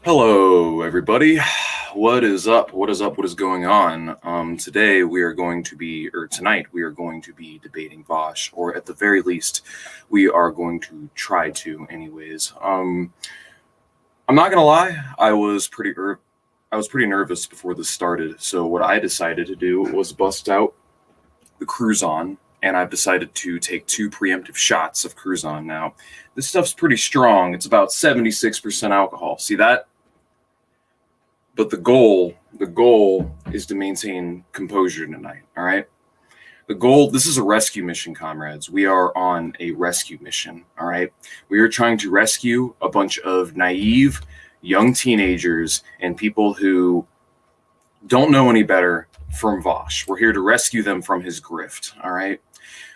Hello, everybody. What is up? What is up? What is going on? Today we are going to be, or tonight we are going to be debating Vaush, or at the very least, we are going to try to, anyways. I'm not gonna lie, I was pretty nervous before this started. So what I decided to do was bust out the Cruzon, and I've decided to take two preemptive shots of Cruzon. Now, this stuff's pretty strong. It's about 76% alcohol. See that? But the goal is to maintain composure tonight. All right. This is a rescue mission, comrades. We are on a rescue mission. All right. We are trying to rescue a bunch of naive young teenagers and people who don't know any better from Vaush. We're here to rescue them from his grift. All right.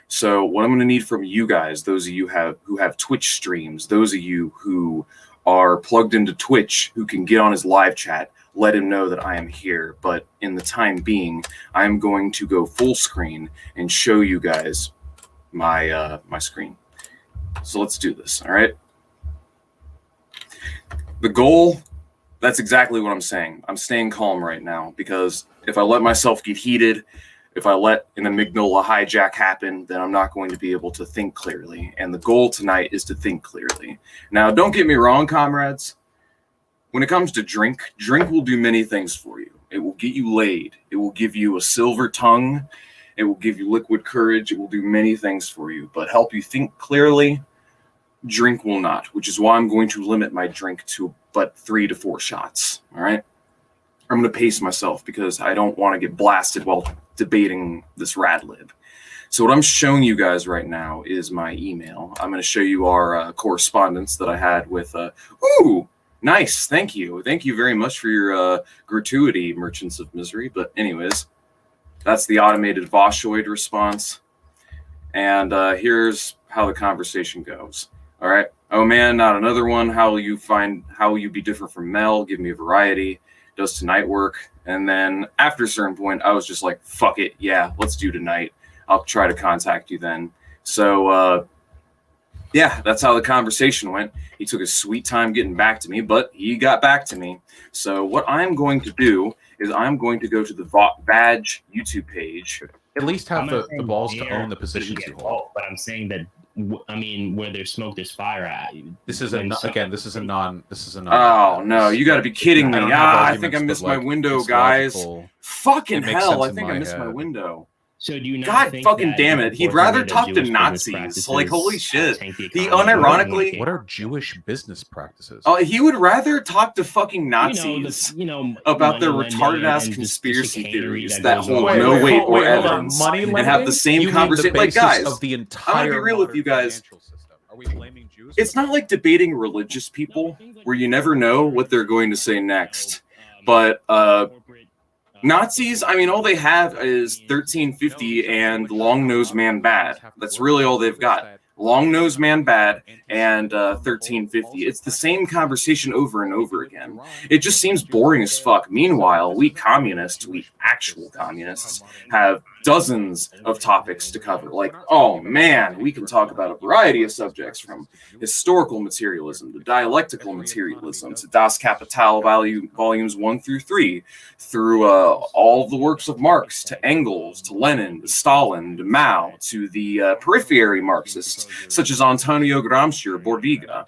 So what I'm going to need from you guys, those of you who have Twitch streams, those of you who are plugged into Twitch, who can get on his live chat, let him know that I am here. But in the time being, I'm going to go full screen and show you guys my my screen. So let's do this. All right. The goal, that's exactly what I'm saying. I'm staying calm right now because if I let myself get heated, if I let an amygdala hijack happen, then I'm not going to be able to think clearly. And the goal tonight is to think clearly. Now, don't get me wrong, comrades. When it comes to drink will do many things for you. It will get you laid. It will give you a silver tongue. It will give you liquid courage. It will do many things for you. But help you think clearly, drink will not, which is why I'm going to limit my drink to but 3 to 4 shots. All right? I'm going to pace myself because I don't want to get blasted while debating this rad lib. So what I'm showing you guys right now is my email. I'm going to show you our correspondence that I had with... Ooh! Nice. Thank you. Thank you very much for your gratuity, Merchants of Misery. But anyways, that's the automated Voshoid response. And here's how the conversation goes. All right. Oh, man, not another one. How will you be different from Mel? Give me a variety. Does tonight work? And then after a certain point, I was just like, fuck it. Yeah, let's do tonight. I'll try to contact you then. So, yeah, that's how the conversation went. He took his sweet time getting back to me, but he got back to me. So what I'm going to do is I'm going to go to the Badge YouTube page. At least have the balls to own the positions you hold. But I'm saying that, I mean, where there's smoke, there's fire. This is a non. Oh no! You got to be kidding me! I think I missed my window, guys. Fucking hell! I think I missed my window. So do you not God think fucking that damn it! He'd rather talk to Jewish Nazis. Like holy shit! He unironically. unironically. What are Jewish business practices? Oh, he would rather talk to fucking Nazis about their money retarded ass and conspiracy the theories chicanery that goes hold on. no weight or hold on. evidence, Money and have the same You mean conversation. the Like basis guys, of the I'm entire gonna be real with you guys. financial system. Are we blaming Jews? It's not like debating religious people where you never know what they're going to say next. But Nazis, I mean, all they have is 1350 and Long Nose Man Bad. That's really all they've got. Long Nose Man Bad and 1350. It's the same conversation over and over again. It just seems boring as fuck. Meanwhile, we communists, we actual communists, have dozens of topics to cover. Like, oh man, we can talk about a variety of subjects from historical materialism to dialectical materialism to Das Kapital volumes 1 through 3, through all the works of Marx to Engels to Lenin to Stalin to Mao to the periphery Marxists such as Antonio Gramsci or Bordiga,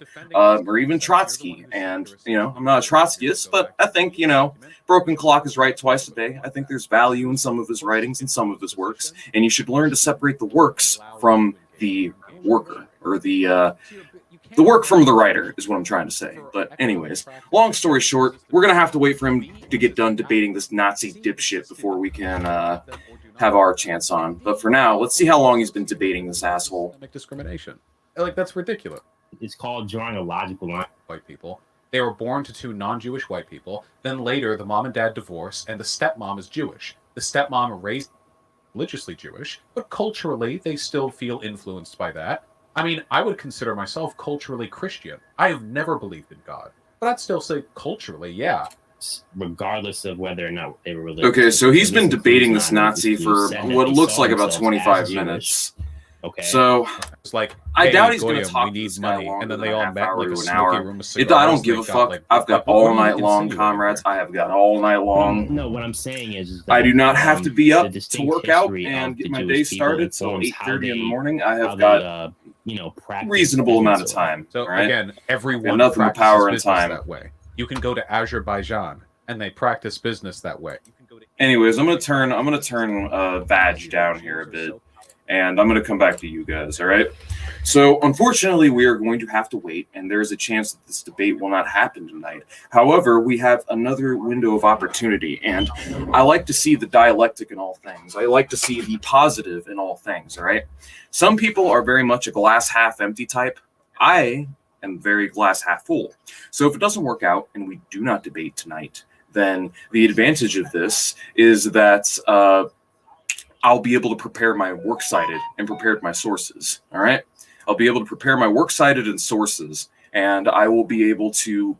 or even Trotsky. And, I'm not a Trotskyist, but I think, broken clock is right twice a day. I think there's value in some of his writings and some of his works, and you should learn to separate the works from the worker, or the work from the writer is what I'm trying to say. But anyways, long story short, we're going to have to wait for him to get done debating this Nazi dipshit before we can have our chance on. But for now, let's see how long he's been debating this asshole. Discrimination. Like, that's ridiculous. It's called drawing a logical line. White people. They were born to 2 non-Jewish white people. Then later, the mom and dad divorce, and the stepmom is Jewish. The stepmom raised religiously Jewish, but culturally, they still feel influenced by that. I mean, I would consider myself culturally Christian. I have never believed in God, but I'd still say culturally, yeah. Regardless of whether or not they were religious. Okay, so he's been debating this Nazi for what looks like about 25 minutes. Okay. So It's like, I hey, doubt he's going to Goyim, talk we to need this guy money, longer and then than they a all half met in hour like a to an smoky hour. room of I cigars. don't and give they a got, fuck. like, I've got what all are you night long, insinuating comrades. here? I have got all night long. No, what I'm saying is I that do not have to be the up to distinct work out history and of get the my Jewish day people started till informs 8:30 in the how morning. I they have got practice reasonable amount of business. time. So all right? again, everyone nothing but practices power and business time. that way. You can go to Azerbaijan, and they practice business that way. You can go to Anyways, I'm gonna turn Vaush down here a bit, and I'm gonna come back to you guys. All right. So unfortunately, we are going to have to wait, and there is a chance that this debate will not happen tonight. However, we have another window of opportunity, and I like to see the dialectic in all things. I like to see the positive in all things. All right. Some people are very much a glass half empty type. I am very glass half full. So if it doesn't work out and we do not debate tonight, then the advantage of this is that I'll be able to prepare my works cited and prepare my sources. All right. I'll be able to prepare my works cited and sources, and I will be able to,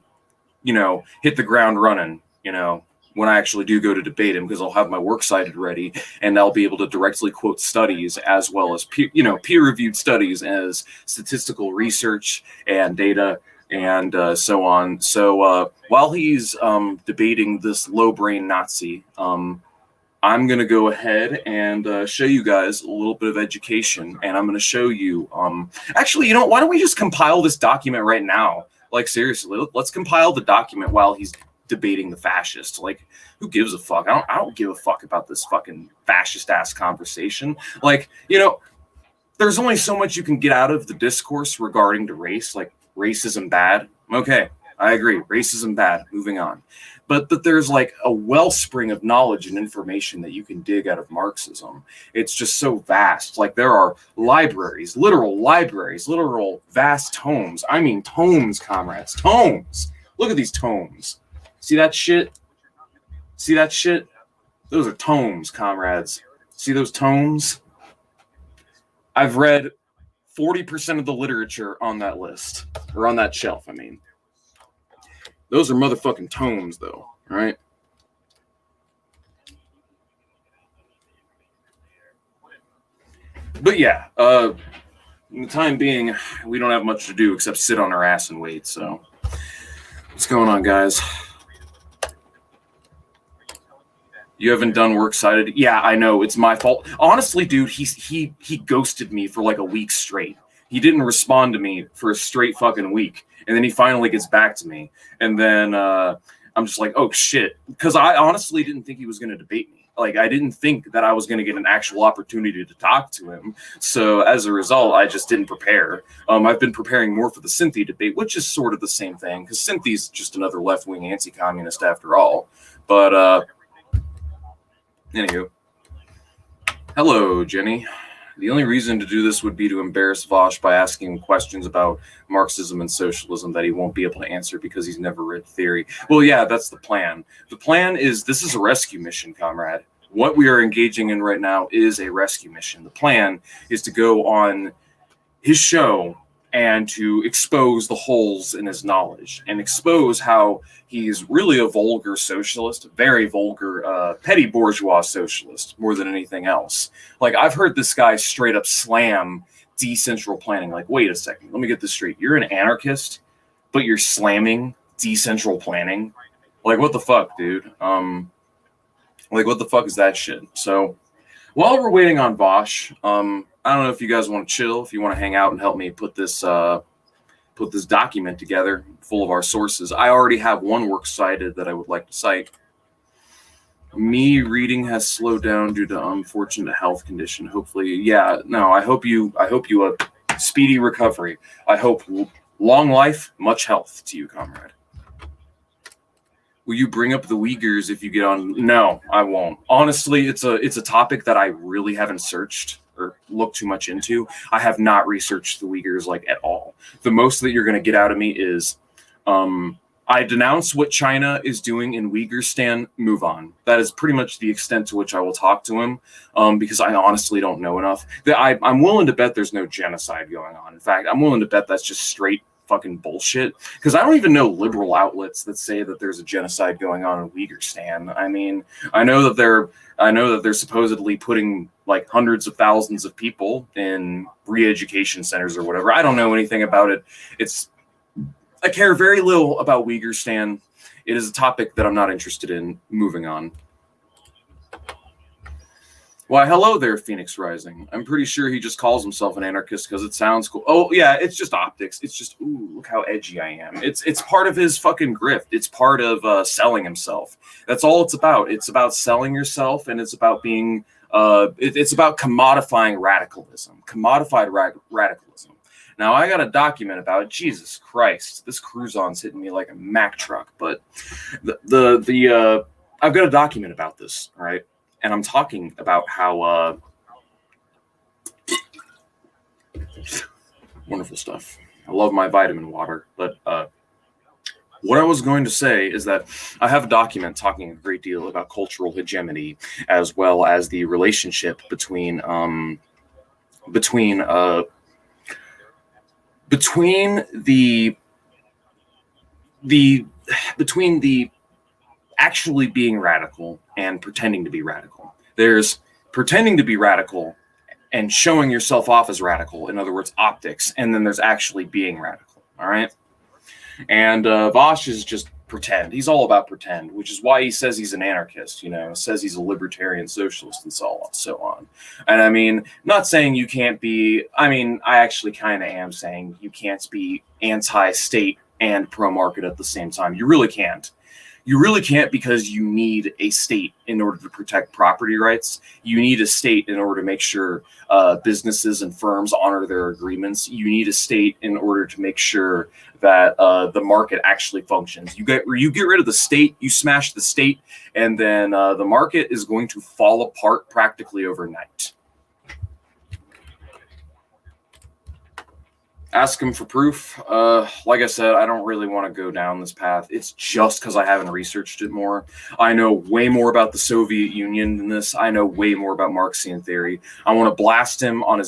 hit the ground running, when I actually do go to debate him, because I'll have my works cited ready, and I'll be able to directly quote studies as well as peer-reviewed studies as statistical research and data and so on. So while he's debating this low-brain Nazi, I'm going to go ahead and show you guys a little bit of education, and I'm going to show you, actually, why don't we just compile this document right now? Like, seriously, let's compile the document while he's debating the fascists. Like, who gives a fuck? I don't give a fuck about this fucking fascist-ass conversation. Like, there's only so much you can get out of the discourse regarding to race, like racism bad. Okay, I agree, racism bad, moving on. But that there's like a wellspring of knowledge and information that you can dig out of Marxism. It's just so vast. Like, there are libraries, literal vast tomes. I mean tomes, comrades, tomes. Look at these tomes. See that shit? See that shit? Those are tomes, comrades. See those tomes? I've read 40% of the literature on that list, or on that shelf, I mean. Those are motherfucking tomes, though, right? But yeah, in the time being, we don't have much to do except sit on our ass and wait, so. What's going on, guys? You haven't done works cited? Yeah, I know, it's my fault. Honestly, dude, he ghosted me for like a week straight. He didn't respond to me for a straight fucking week. And then he finally gets back to me. And then I'm just like, oh, shit. Because I honestly didn't think he was going to debate me. Like, I didn't think that I was going to get an actual opportunity to talk to him. So as a result, I just didn't prepare. I've been preparing more for the Cynthia debate, which is sort of the same thing. Because Cynthia's just another left-wing anti-communist after all. But, anywho. Hello, Jenny. The only reason to do this would be to embarrass Vaush by asking him questions about Marxism and socialism that he won't be able to answer because he's never read theory. Well, yeah, that's the plan. The plan is, this is a rescue mission, comrade. What we are engaging in right now is a rescue mission. The plan is to go on his show and to expose the holes in his knowledge and expose how he's really a vulgar socialist, very vulgar, petty bourgeois socialist more than anything else. Like, I've heard this guy straight up slam decentral planning. Like, wait a second, let me get this straight. You're an anarchist, but you're slamming decentral planning? Like, what the fuck, dude? Like, what the fuck is that shit? So, while we're waiting on Vaush, I don't know if you guys want to chill, if you want to hang out and help me put this document together full of our sources. I already have one works cited that I would like to cite. Me reading has slowed down due to unfortunate health condition. Hopefully, yeah, no, I hope you a speedy recovery. I hope long life, much health to you, comrade. Will you bring up the Uyghurs if you get on? No, I won't. Honestly, it's a topic that I really haven't searched or looked too much into. I have not researched the Uyghurs like at all. The most that you're going to get out of me is I denounce what China is doing in Uyghurstan, move on. That is pretty much the extent to which I will talk to him, because I honestly don't know enough. I'm willing to bet there's no genocide going on. In fact, I'm willing to bet that's just straight fucking bullshit. Because I don't even know liberal outlets that say that there's a genocide going on in Uyghur. I mean, I know that they're supposedly putting like hundreds of thousands of people in re-education centers or whatever. I don't know anything about it. I care very little about Uyghur. It is a topic that I'm not interested in. Moving on. Why, hello there, Phoenix Rising. I'm pretty sure he just calls himself an anarchist because it sounds cool. Oh, yeah, it's just optics. It's just, ooh, look how edgy I am. It's part of his fucking grift. It's part of selling himself. That's all it's about. It's about selling yourself, and it's about being, it's about commodifying radicalism. Commodified radicalism. Now, I got a document about it. Jesus Christ, this Cruzon's hitting me like a Mack truck. But I've got a document about this, all right? And I'm talking about how wonderful stuff. I love my vitamin water. But what I was going to say is that I have a document talking a great deal about cultural hegemony, as well as the relationship between the actually being radical and pretending to be radical. There's pretending to be radical and showing yourself off as radical, in other words, optics, and then there's actually being radical, all right? And Vaush is just pretend. He's all about pretend, which is why he says he's an anarchist, says he's a libertarian socialist and so on. And I mean, not saying you can't be, I actually kind of am saying you can't be anti-state and pro-market at the same time. You really can't. You really can't, because you need a state in order to protect property rights. You need a state in order to make sure businesses and firms honor their agreements. You need a state in order to make sure that the market actually functions. You get rid of the state, you smash the state, and then the market is going to fall apart practically overnight. Ask him for proof. Like I said, I don't really want to go down this path. It's just because I haven't researched it more. I know way more about the Soviet Union than this. I know way more about Marxian theory. I want to blast him on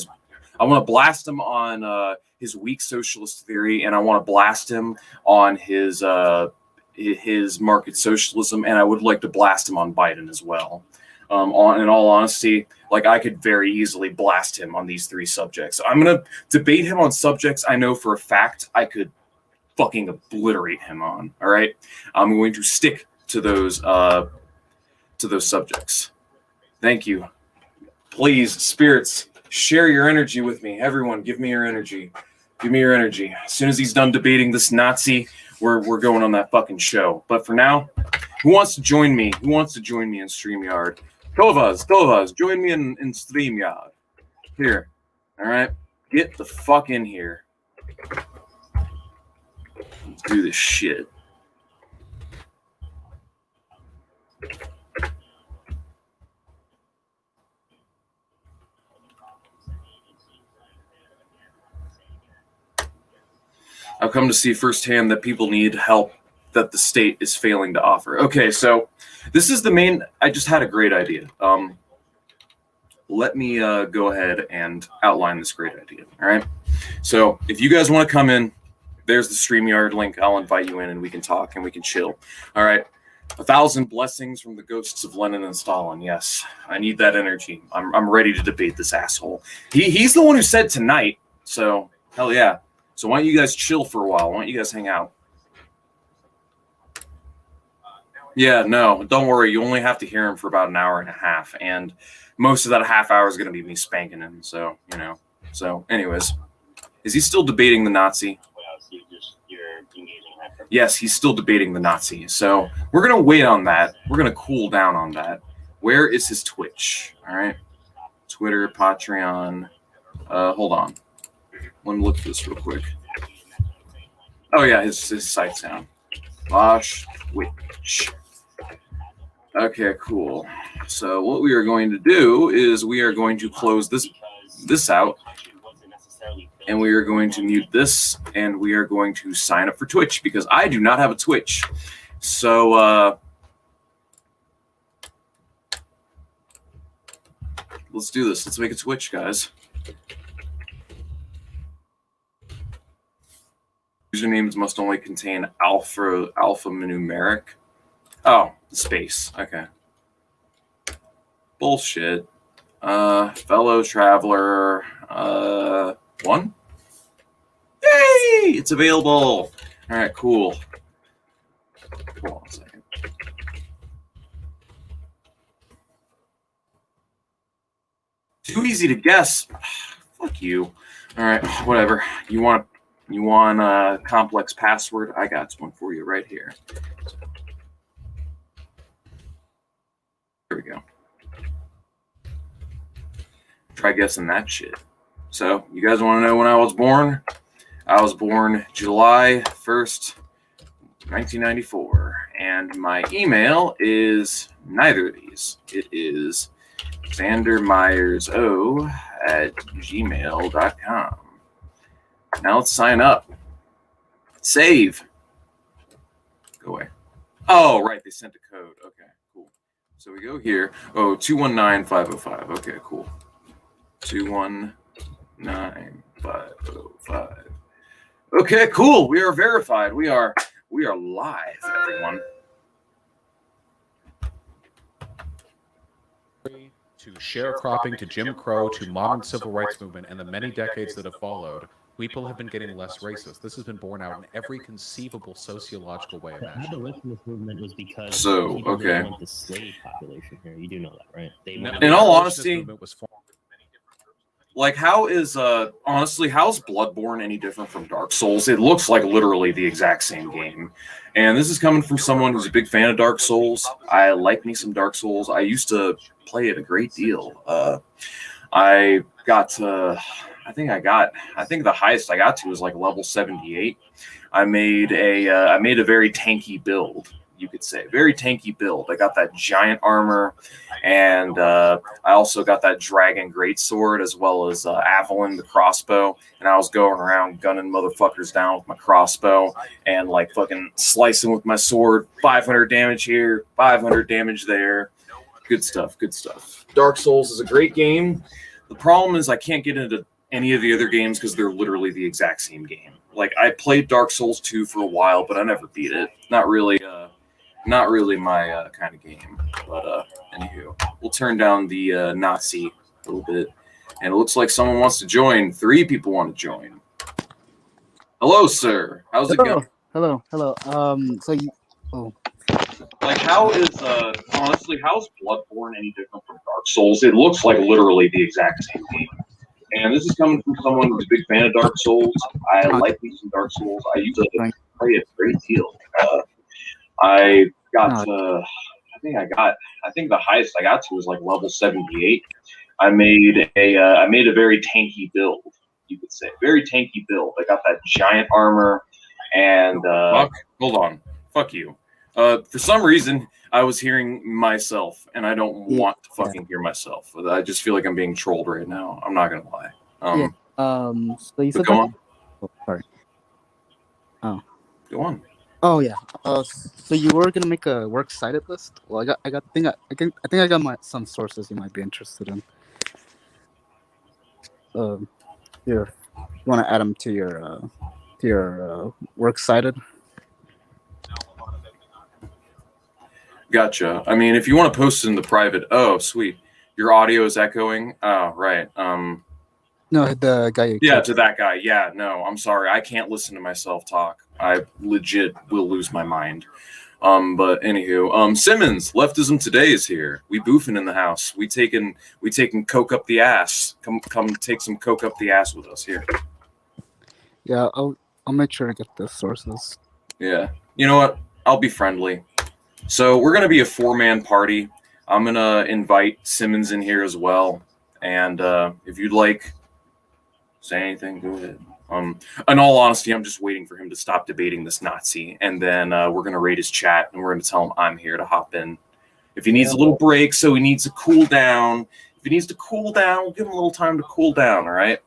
his weak socialist theory, and I want to blast him on his market socialism, and I would like to blast him on Biden as well. In all honesty, like, I could very easily blast him on these three subjects. I'm going to debate him on subjects I know for a fact I could fucking obliterate him on, all right? I'm going to stick to those subjects. Thank you. Please, spirits, share your energy with me. Everyone, give me your energy. Give me your energy. As soon as he's done debating this Nazi, we're going on that fucking show. But for now, who wants to join me? Who wants to join me in StreamYard? Tovas, join me in StreamYard. Here, all right? Get the fuck in here. Let's do this shit. I've come to see firsthand that people need help that the state is failing to offer. Okay, so this is the main. I just had a great idea. Let me go ahead and outline this great idea. All right. So if you guys want to come in, there's the StreamYard link. I'll invite you in, and we can talk and we can chill. All right. 1,000 blessings from the ghosts of Lenin and Stalin. Yes, I need that energy. I'm ready to debate this asshole. He's the one who said tonight. So hell yeah. So why don't you guys chill for a while? Why don't you guys hang out? Yeah, no, don't worry. You only have to hear him for about an hour and a half, and most of that half hour is going to be me spanking him. So, So, anyways, is he still debating the Nazi? Yes, he's still debating the Nazi. So we're going to wait on that. We're going to cool down on that. Where is his Twitch? All right. Twitter, Patreon. Hold on. Let me look at this real quick. Oh, yeah, his site's down. Vaush Twitch. Okay, cool. So what we are going to do is we are going to close this out, and we are going to mute this, and we are going to sign up for Twitch, because I do not have a Twitch. So let's do this. Let's make a Twitch, guys. Usernames must only contain alphanumeric. Oh, space. Okay. Bullshit. Fellow traveler. One. Yay! It's available. All right, cool. Hold on a second. Too easy to guess. Fuck you. All right, whatever. You want a complex password? I got one for you right here. Here we go. Try guessing that shit. So, you guys want to know when I was born? I was born July 1st, 1994. And my email is neither of these. It is xandermyerso@gmail.com. Now let's sign up. Save. Go away. Oh, right. They sent a code. Okay, cool. So we go here. Oh, 219505. Okay, cool. 219505. Okay, cool. We are verified. We are live, everyone. To sharecropping, to Jim Crow, to modern civil rights movement, and the many decades that have followed, people have been getting less racist. This has been borne out in every conceivable sociological way The imaginable. abolitionist movement was because So, people okay. didn't want the slave population here. You do know that, right? They No, wanted the In all abolitionist honesty, movement was formed with many different groups. like, how is honestly, how's Bloodborne any different from Dark Souls? It looks like literally the exact same game. And this is coming from someone who's a big fan of Dark Souls. I like me some Dark Souls. I used to play it a great deal. I got to, I think the highest I got to was like level 78. I made a very tanky build, you could say. Very tanky build. I got that giant armor, and I also got that dragon greatsword, as well as Avalon, the crossbow. And I was going around gunning motherfuckers down with my crossbow and like fucking slicing with my sword. 500 damage here, 500 damage there. Good stuff, good stuff. Dark Souls is a great game. The problem is I can't get into any of the other games because they're literally the exact same game. Like, I played Dark Souls 2 for a while, but I never beat it. Not really my kind of game. But anywho, we'll turn down the Nazi a little bit. And it looks like someone wants to join. 3 people want to join. Hello, sir. How's it going? Hello. So you. Oh. Like, how is honestly, how's Bloodborne any different from Dark Souls? It looks like literally the exact same game. And this is coming from someone who's a big fan of Dark Souls. I like me some Dark Souls. I used to play it a great deal. I got I think the highest I got to was like level 78. I made a very tanky build, you could say. Very tanky build. I got that giant armor and hold on. Fuck you. For some reason, I was hearing myself, and I don't want to fucking hear myself. I just feel like I'm being trolled right now. I'm not gonna lie. So you said go on. Oh, sorry. Oh. Go on. Oh yeah. So you were gonna make a works cited list? Well, I think I got some sources you might be interested in. Here, you want to add them to your works cited? Gotcha. I mean, if you want to post it in the private, oh, sweet. Your audio is echoing. Oh, right. No, the guy. Yeah, to that guy. Yeah, no, I'm sorry. I can't listen to myself talk. I legit will lose my mind. But anywho, Simmons, Leftism Today is here. We boofing in the house. We taking coke up the ass. Come take some coke up the ass with us here. Yeah, I'll make sure to get the sources. Yeah. You know what? I'll be friendly. So we're gonna be a 4-man party. I'm gonna invite Simmons in here as well. And if you'd like say anything, go ahead. In all honesty, I'm just waiting for him to stop debating this Nazi, and then we're gonna raid his chat, and we're gonna tell him I'm here to hop in. If he needs a little break, so he needs to cool down. If he needs to cool down, we'll give him a little time to cool down. All right.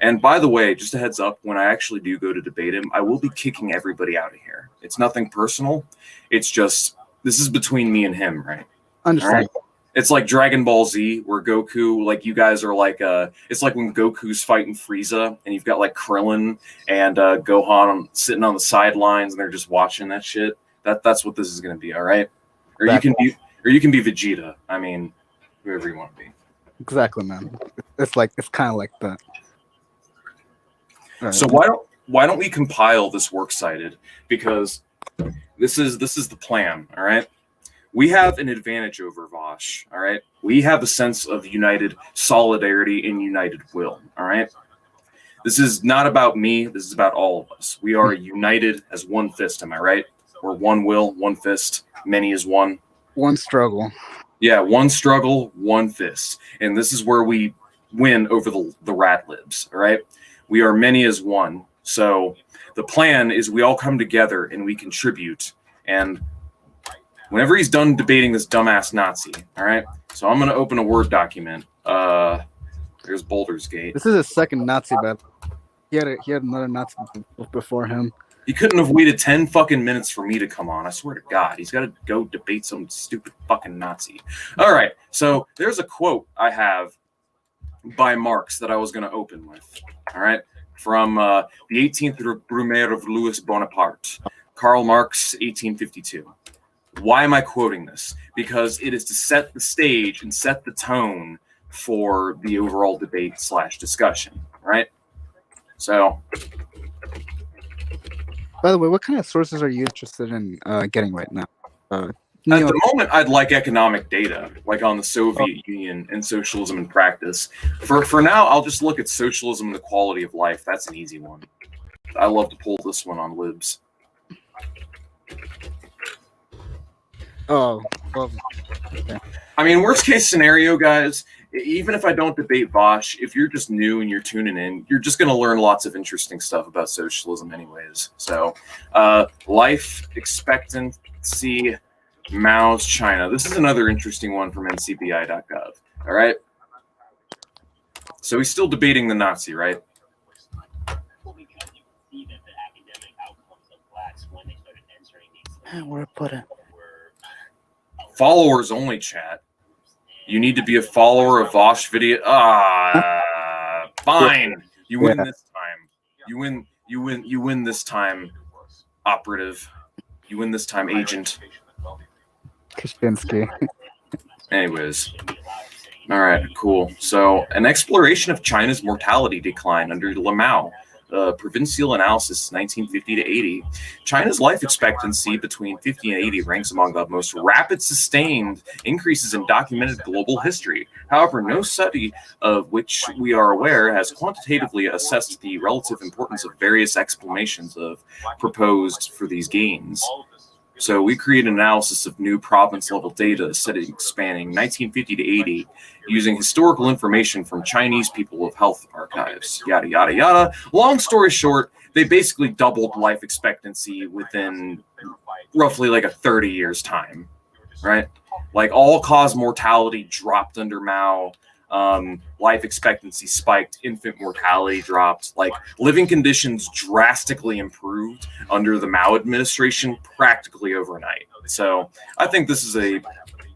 And by the way, just a heads up, when I actually do go to debate him, I will be kicking everybody out of here. It's nothing personal. It's just this is between me and him, right? Understand. All right? It's like Dragon Ball Z, where Goku, like you guys are like, it's like when Goku's fighting Frieza, and you've got like Krillin and Gohan sitting on the sidelines, and they're just watching that shit. That's what this is gonna be, all right? Or Exactly. you can be Vegeta. I mean, whoever you want to be. Exactly, man. It's kind of like that. All right. So why don't we compile this works cited? Because this is the plan, all right? We have an advantage over Vaush, all right? We have a sense of united solidarity and united will, all right? This is not about me. This is about all of us. We are united as one fist, am I right? We're one will, one fist, many is one. One struggle. Yeah, one struggle, one fist. And this is where we win over the rat libs, all right? We are many as one. So the plan is we all come together and we contribute. And whenever he's done debating this dumbass Nazi, all right? So I'm going to open a Word document. There's Boulder's Gate. This is his second Nazi battle. He had another Nazi before him. He couldn't have waited 10 fucking minutes for me to come on. I swear to God, he's got to go debate some stupid fucking Nazi. All right, so there's a quote I have by Marx that I was going to open with. All right, from the 18th Brumaire of Louis Bonaparte, Karl Marx, 1852. Why am I quoting this? Because it is to set the stage and set the tone for the overall debate / discussion. Right? So. By the way, what kind of sources are you interested in getting right now? At the moment, I'd like economic data, like on the Soviet Union and socialism in practice. For now, I'll just look at socialism and the quality of life. That's an easy one. I love to pull this one on libs. Oh, well, okay. I mean, worst case scenario, guys, even if I don't debate Vaush, if you're just new and you're tuning in, you're just going to learn lots of interesting stuff about socialism anyways. So, life expectancy, Mao's China. This is another interesting one from ncbi.gov. All right. So he's still debating the Nazi, right? Where I put it? Followers only, chat. You need to be a follower of Vaush video. Fine. You win this time. You win this time, operative. You win this time, agent. Kaczynski. Anyways. All right, cool. So, an exploration of China's mortality decline under Lamau. Provincial analysis 1950 to 80. China's life expectancy between 50 and 80 ranks among the most rapid sustained increases in documented global history. However, no study of which we are aware has quantitatively assessed the relative importance of various explanations of proposed for these gains. So we create an analysis of new province-level data spanning 1950 to 80 using historical information from Chinese People of Health archives, yada, yada, yada. Long story short, they basically doubled life expectancy within roughly like a 30 years time, right? Like all-cause mortality dropped under Mao. Life expectancy spiked, infant mortality dropped, like living conditions drastically improved under the Mao administration practically overnight. So I think this is a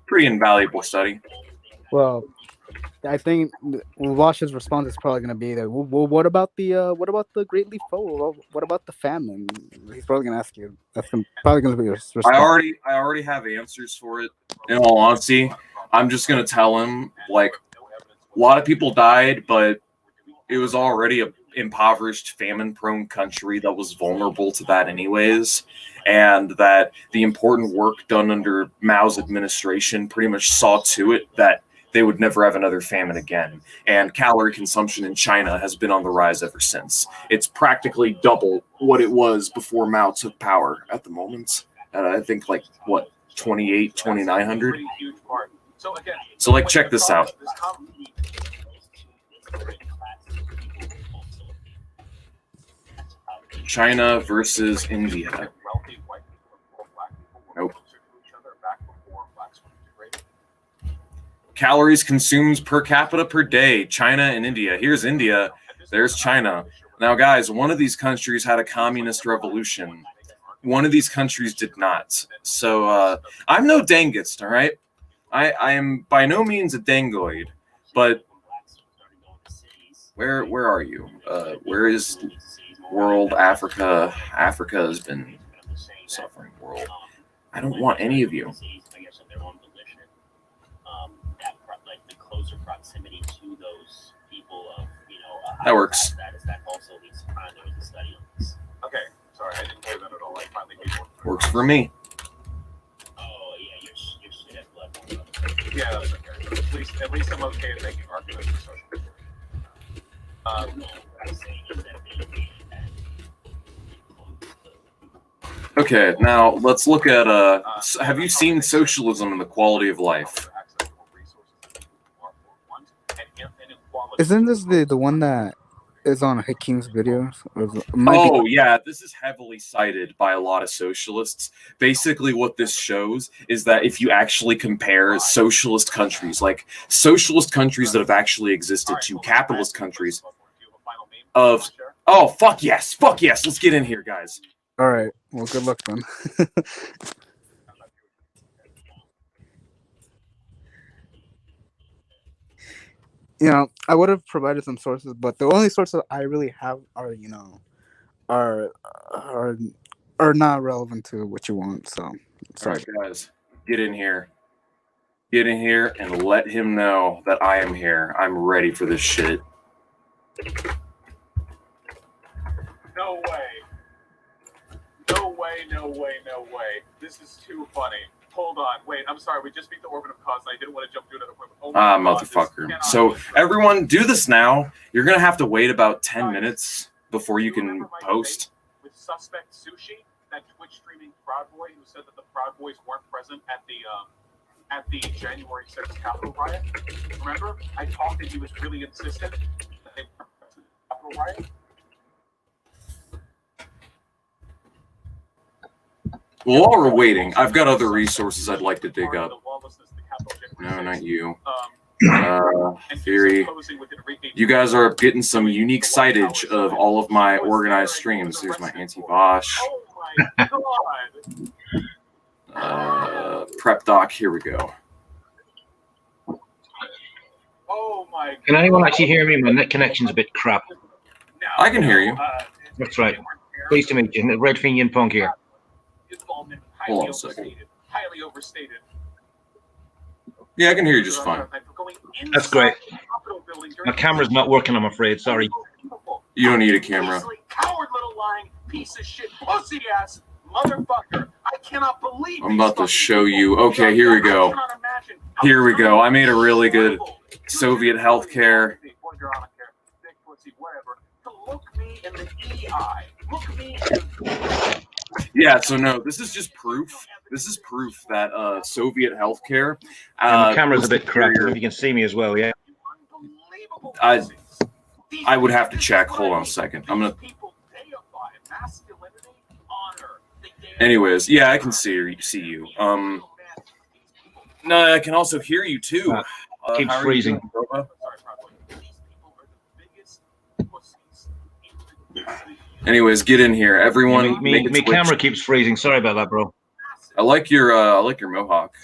pretty invaluable study. Well, I think Wash's response is probably going to be that. Well, what about the Great Leap Forward? What about the famine? He's probably going to ask you. That's probably going to be your response. I already have answers for it. In all honesty, I'm just going to tell him like. A lot of people died, but it was already an impoverished, famine-prone country that was vulnerable to that anyways, and that the important work done under Mao's administration pretty much saw to it that they would never have another famine again. And calorie consumption in China has been on the rise ever since. It's practically double what it was before Mao took power at the moment. I think like, what, 2,900? So like, check this out. China versus India. Nope. Calories consumed per capita per day. China and India. Here's India. There's China. Now, guys, one of these countries had a communist revolution. One of these countries did not. So I'm no dangist, all right? I am by no means a Dengoid, but where are you? Where is world Africa? Africa has been suffering world. I don't want any of you. That works. Okay, sorry, I didn't hear that at all. I finally people. Works for me. Oh yeah, you're shit at blood. Yeah, that's okay. At least I'm okay at making arguments for social media. Okay, now let's look at have you seen Socialism and the Quality of Life? Isn't this the one that is on Hakim's videos? Might Oh, yeah, this is heavily cited by a lot of socialists. Basically, what this shows is that if you actually compare socialist countries, like socialist countries that have actually existed, to capitalist countries of... Oh, fuck yes, let's get in here, guys. All right. Well, good luck then. You know, I would have provided some sources, but the only sources I really have are, you know, are not relevant to what you want. So, All sorry. right, guys, get in here. Get in here and let him know that I am here. I'm ready for this shit. No way. No way, no way, no way. This is too funny. Hold on, wait, I'm sorry, we just beat the orbit of cause, and I didn't want to jump to another point. Oh my God, Motherfucker. this So, cannot be. everyone, do this now. You're gonna have to wait about 10 minutes before you can remember my post. debate with Suspect Sushi, that Twitch streaming Proud Boy who said that the Proud Boys weren't present at the January 6th Capitol riot? Remember? I talked and he was really insistent that they weren't present at the Capitol riot. Well, while we're waiting, I've got other resources I'd like to dig up. No, not you. Theory. You guys are getting some unique sightage of all of my organized streams. Here's my anti-Vaush. Oh my God. Prep doc, here we go. Oh my God. Can anyone actually hear me? My net connection's a bit crap. I can hear you. That's right. Pleased to meet you. Red Finian Punk here. Hold on a second. Highly overstated. Yeah, I can hear you just fine. That's great. My camera's not working, I'm afraid. Sorry. You don't need a camera. Coward little lying piece of shit pussy ass motherfucker. I cannot believe I'm about to show you. Okay, here we go. Here we go. I made a really good Soviet healthcare. Look me in the EI. Look me Yeah, so no, this is just proof. This is proof that Soviet healthcare. My camera's a bit crap. I don't know if you can see me as well, yeah? I would have to check. Hold on a second. I'm gonna. Anyways, yeah, I can see you. No, I can also hear you too. Keeps how are you freezing. doing, Boba? Anyways, get in here, everyone. My camera keeps freezing. Sorry about that, bro. I like your mohawk.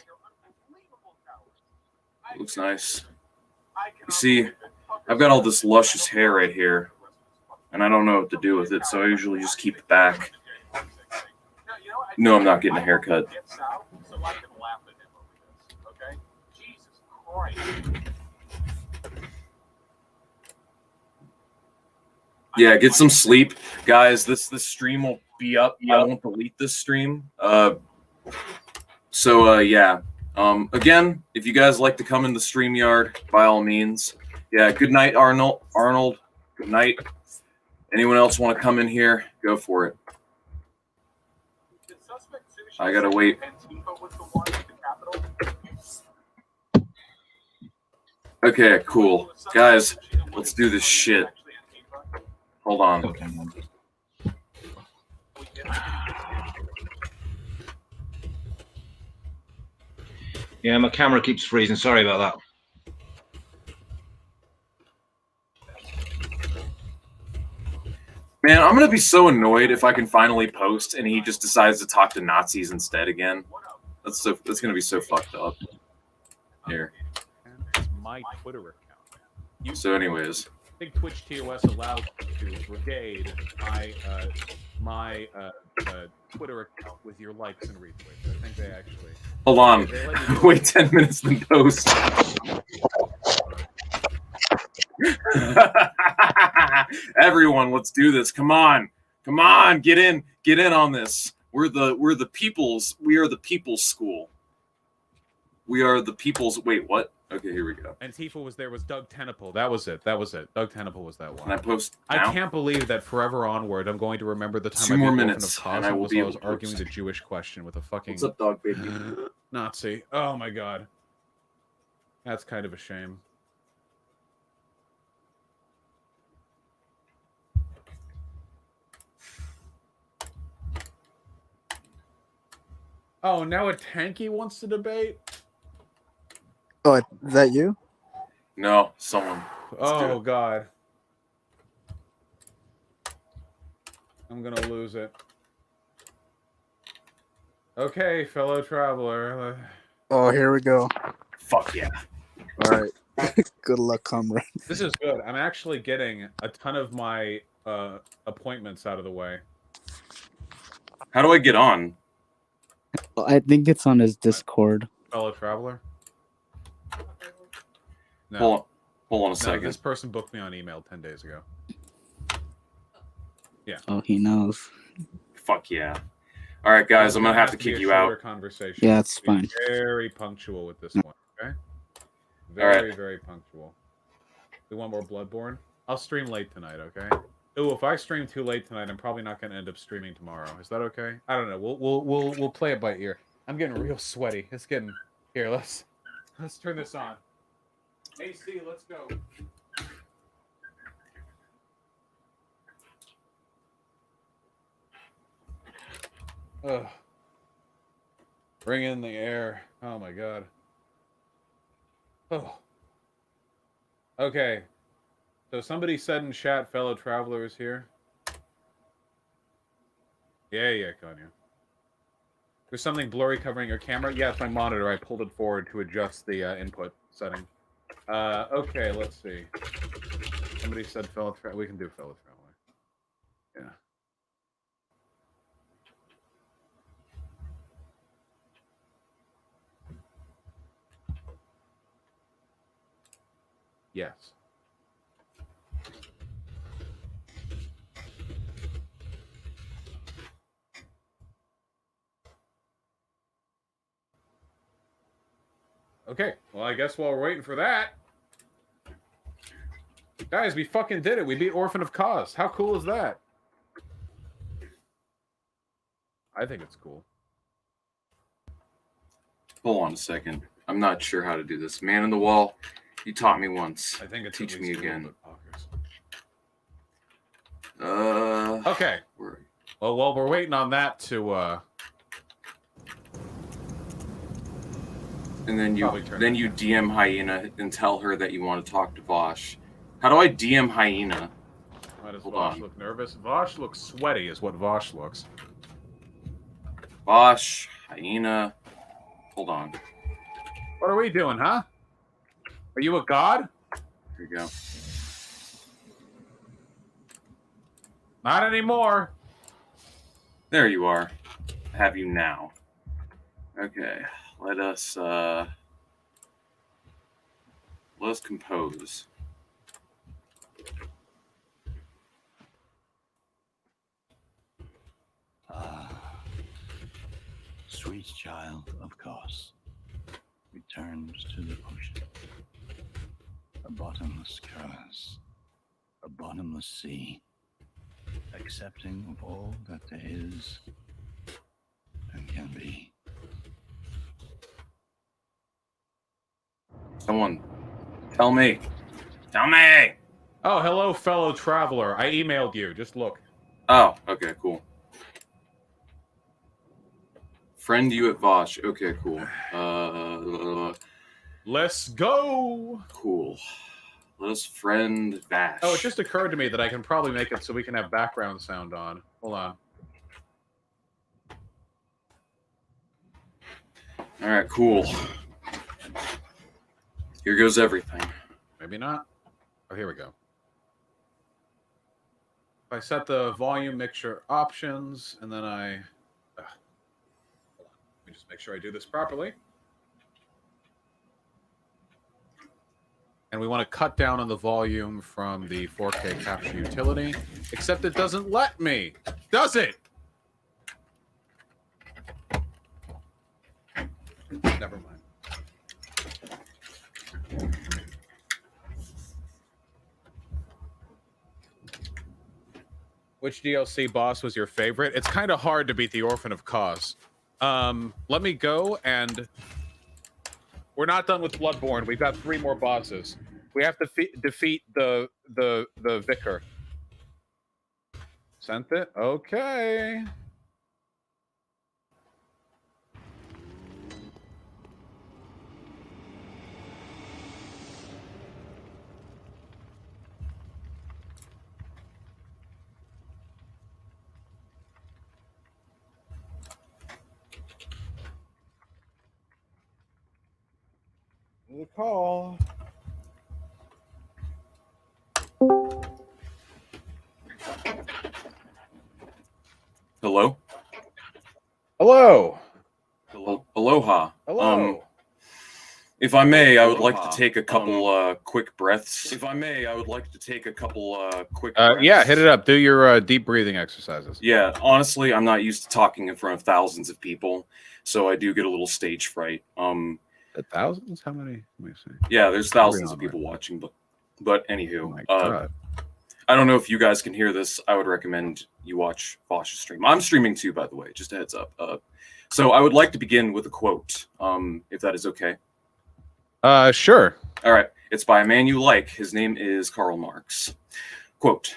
It looks nice. You see, I've got all this luscious hair right here, and I don't know what to do with it, so I usually just keep it back. No, I'm not getting a haircut. Yeah, get some sleep, guys. This stream will be up. I won't delete this stream. Yeah. Again, if you guys like to come in the StreamYard, by all means. Yeah. Good night, Arnold. Good night. Anyone else want to come in here? Go for it. I gotta wait. Okay, cool, guys. Let's do this shit. Hold on. Yeah, my camera keeps freezing. Sorry about that. Man, I'm gonna be so annoyed if I can finally post and he just decides to talk to Nazis instead again. That's gonna be so fucked up. Here. It's my Twitter account. You So, anyways, I think Twitch TOS allows you to brigade my Twitter account with your likes and retweets. I think they actually. hold on. They let you do it. Wait 10 minutes then post. Everyone, let's do this. Come on, get in on this. We are the people's school. We are the people's. Wait, what? Okay, here we go. Antifa was there. Was Doug Tenneple? That was it. Doug Tenneple was that one. Can I post now? I can't believe that forever onward, I'm going to remember the time 2 I more beat minutes, Orphan of and I will Cosmos be while I was able to arguing post. the Jewish question with a fucking What's up, dog baby? Nazi. Oh my god, that's kind of a shame. Oh, now a tanky wants to debate. Oh, is that you? No, someone. Let's do Oh it. god, I'm gonna lose it. Okay, fellow traveler. Oh, here we go. Fuck yeah. All right. Good luck, comrade. This is good. I'm actually getting a ton of my appointments out of the way. How do I get on? I think it's on his Discord. Fellow traveler. No, Hold on a no, second. this person booked me on email 10 days ago. Oh, he knows. Fuck yeah. All right, guys, I'm gonna have to be a kick you shorter out. Conversation. Yeah, it's Be fine. Very punctual with this one. Okay. Very, very punctual. We want more Bloodborne. I'll stream late tonight. Okay. Ooh, if I stream too late tonight, I'm probably not going to end up streaming tomorrow. Is that okay? I don't know. We'll play it by ear. I'm getting real sweaty. It's getting here. Let's turn this on. AC, let's go. Ugh. Bring in the air. Oh my god. Oh. Okay. So somebody said in chat, fellow traveler is here. Yeah, Kanye. There's something blurry covering your camera. Yeah, it's my monitor. I pulled it forward to adjust the input setting. Okay, let's see. Somebody said fellow traveler. We can do fellow traveler. Yeah. Yes. Okay, well, I guess while we're waiting for that... Guys, we fucking did it. We beat Orphan of Cause. How cool is that? I think it's cool. Hold on a second. I'm not sure how to do this. Man in the wall, you taught me once. I think it's Teach at me least a little again. bit bonkers. Okay. Where- Well, while we're waiting on that to And then Probably turn then it you down. DM Hyena and tell her that you want to talk to Vaush. How do I DM Hyena? why does Hold Vaush on. look nervous? Vaush looks sweaty, is what Vaush looks. Vaush, Hyena. Hold on. What are we doing, huh? Are you a god? Here you go. Not anymore. There you are. I have you now. Okay. Let us compose. Sweet child of Kos returns to the ocean. A bottomless curse, a bottomless sea, accepting of all that there is and can be. Someone tell me. Tell me. Oh, hello, fellow traveler. I emailed you. Just look. Oh, okay, cool. Friend you at Vaush. Okay, cool. Let's go. Cool. Let us friend Vash. Oh, it just occurred to me that I can probably make it so we can have background sound on. Hold on. All right, cool. goes everything. Maybe not. Oh, here we go. If I set the volume mixture options, and then I... hold on. Let me just make sure I do this properly. And we want to cut down on the volume from the 4K capture utility, except it doesn't let me. Does it? Never mind. Which DLC boss was your favorite? It's kind of hard to beat the Orphan of Cause. Let me go, and we're not done with Bloodborne. We've got 3 more bosses. We have to defeat the Vicar. Sent it? Okay. The call. Hello? Hello. Aloha. Hello. If I may, I would like to take a couple quick breaths. If I may, I would like to take a couple quick breaths. Yeah, hit it up. Do your deep breathing exercises. Yeah, honestly, I'm not used to talking in front of thousands of people, so I do get a little stage fright. Thousands? How many? Let me see. Yeah, there's thousands of people watching, but anywho, Oh my God. I don't know if you guys can hear this. I would recommend you watch Vaush's stream. I'm streaming too, by the way, just a heads up. So I would like to begin with a quote, if that is okay. Sure. All right. It's by a man you like. His name is Karl Marx. Quote,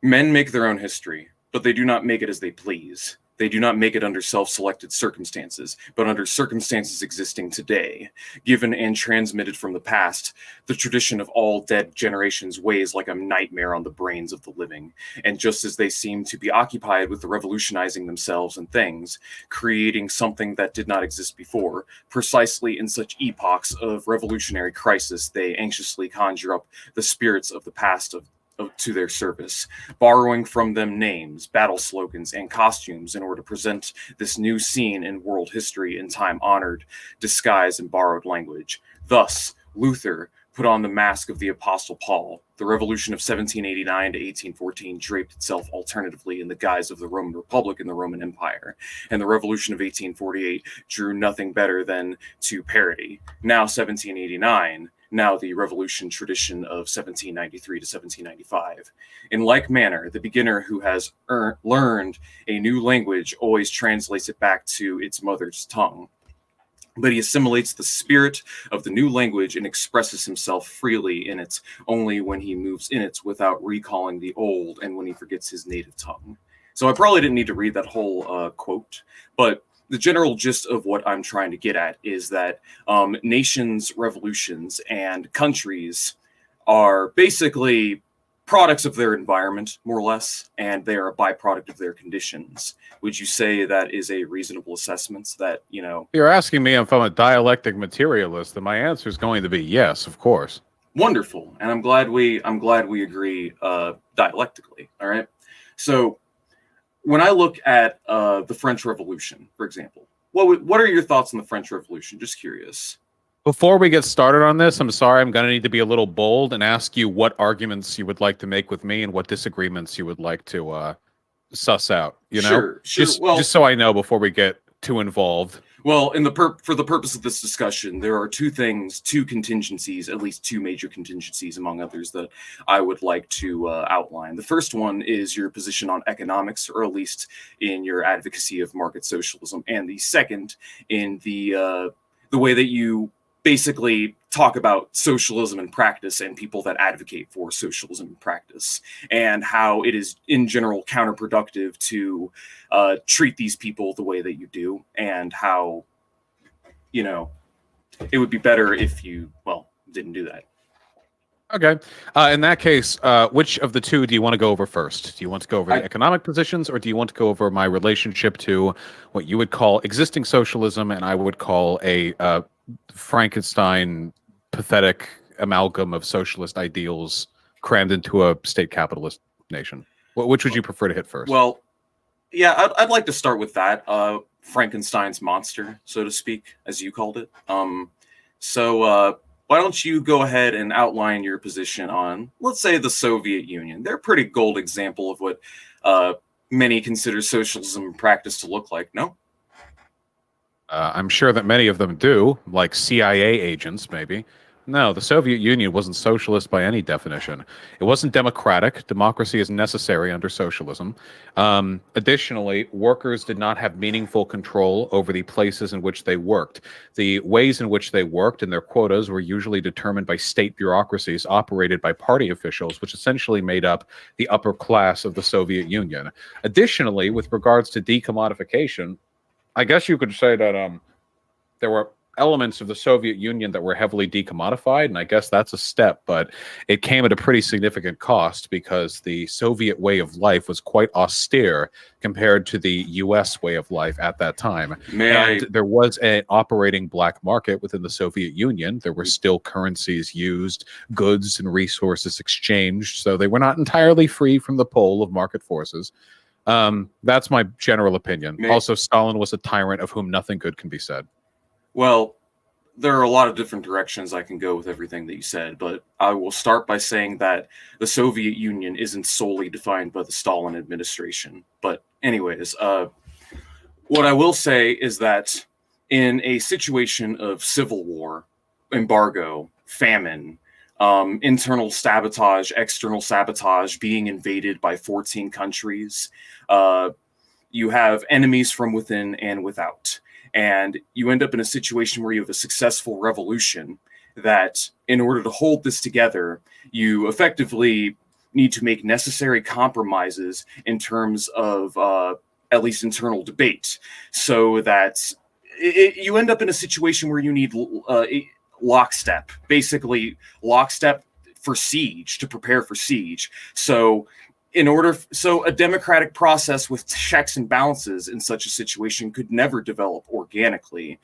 "Men make their own history, but they do not make it as they please. They do not make it under self-selected circumstances, but under circumstances existing today. Given and transmitted from the past, the tradition of all dead generations weighs like a nightmare on the brains of the living. And just as they seem to be occupied with revolutionizing themselves and things, creating something that did not exist before, precisely in such epochs of revolutionary crisis, they anxiously conjure up the spirits of the past to their service, borrowing from them names, battle slogans, and costumes in order to present this new scene in world history in time-honored disguise and borrowed language. Thus, Luther put on the mask of the Apostle Paul. The revolution of 1789 to 1814 draped itself alternatively in the guise of the Roman Republic and the Roman Empire, and the revolution of 1848 drew nothing better than to parody. Now 1789, now the revolution tradition of 1793 to 1795. In like manner, the beginner who has learned a new language always translates it back to its mother's tongue. But he assimilates the spirit of the new language and expresses himself freely in it only when he moves in it without recalling the old and when he forgets his native tongue." So I probably didn't need to read that whole quote, but the general gist of what I'm trying to get at is that nations, revolutions, and countries are basically products of their environment, more or less, and they are a byproduct of their conditions. Would you say that is a reasonable assessment that, you know... You're asking me if I'm a dialectic materialist, and my answer is going to be yes, of course. Wonderful, and I'm glad we agree dialectically, all right? So when I look at the French Revolution, for example, what are your thoughts on the French Revolution? Just curious. Before we get started on this, I'm sorry, I'm going to need to be a little bold and ask you what arguments you would like to make with me and what disagreements you would like to suss out. You know, sure. Just so I know before we get too involved. Well, for the purpose of this discussion, there are two contingencies, at least two major contingencies, among others, that I would like to outline. The first one is your position on economics, or at least in your advocacy of market socialism, and the second in the way that you basically talk about socialism in practice and people that advocate for socialism in practice, and how it is in general counterproductive to treat these people the way that you do, and how, you know, it would be better if you, well, didn't do that. Okay. In that case, which of the two do you want to go over first? Do you want to go over the economic positions, or do you want to go over my relationship to what you would call existing socialism and I would call a Frankenstein pathetic amalgam of socialist ideals crammed into a state capitalist nation? Which would you prefer to hit first? Well, yeah, I'd like to start with that. Frankenstein's monster, so to speak, as you called it. So why don't you go ahead and outline your position on, let's say, the Soviet Union? They're a pretty gold example of what many consider socialism in practice to look like, no? I'm sure that many of them do, like CIA agents, maybe. No, the Soviet Union wasn't socialist by any definition. It wasn't democratic. Democracy is necessary under socialism. Additionally, workers did not have meaningful control over the places in which they worked. The ways in which they worked and their quotas were usually determined by state bureaucracies operated by party officials, which essentially made up the upper class of the Soviet Union. Additionally, with regards to decommodification, I guess you could say that there were elements of the Soviet Union that were heavily decommodified, and I guess that's a step, but it came at a pretty significant cost because the Soviet way of life was quite austere compared to the US way of life at that time. There was an operating black market within the Soviet Union. There were still currencies used, goods and resources exchanged, so they were not entirely free from the pull of market forces. That's my general opinion. Also, Stalin was a tyrant of whom nothing good can be said. Well, there are a lot of different directions I can go with everything that you said, but I will start by saying that the Soviet Union isn't solely defined by the Stalin administration. But anyways, what I will say is that in a situation of civil war, embargo, famine, internal sabotage, external sabotage, being invaded by 14 countries, you have enemies from within and without. And you end up in a situation where you have a successful revolution that, in order to hold this together, you effectively need to make necessary compromises in terms of at least internal debate, so that you end up in a situation where you need lockstep, basically lockstep for siege, to prepare for siege. So a democratic process with checks and balances in such a situation could never develop organically.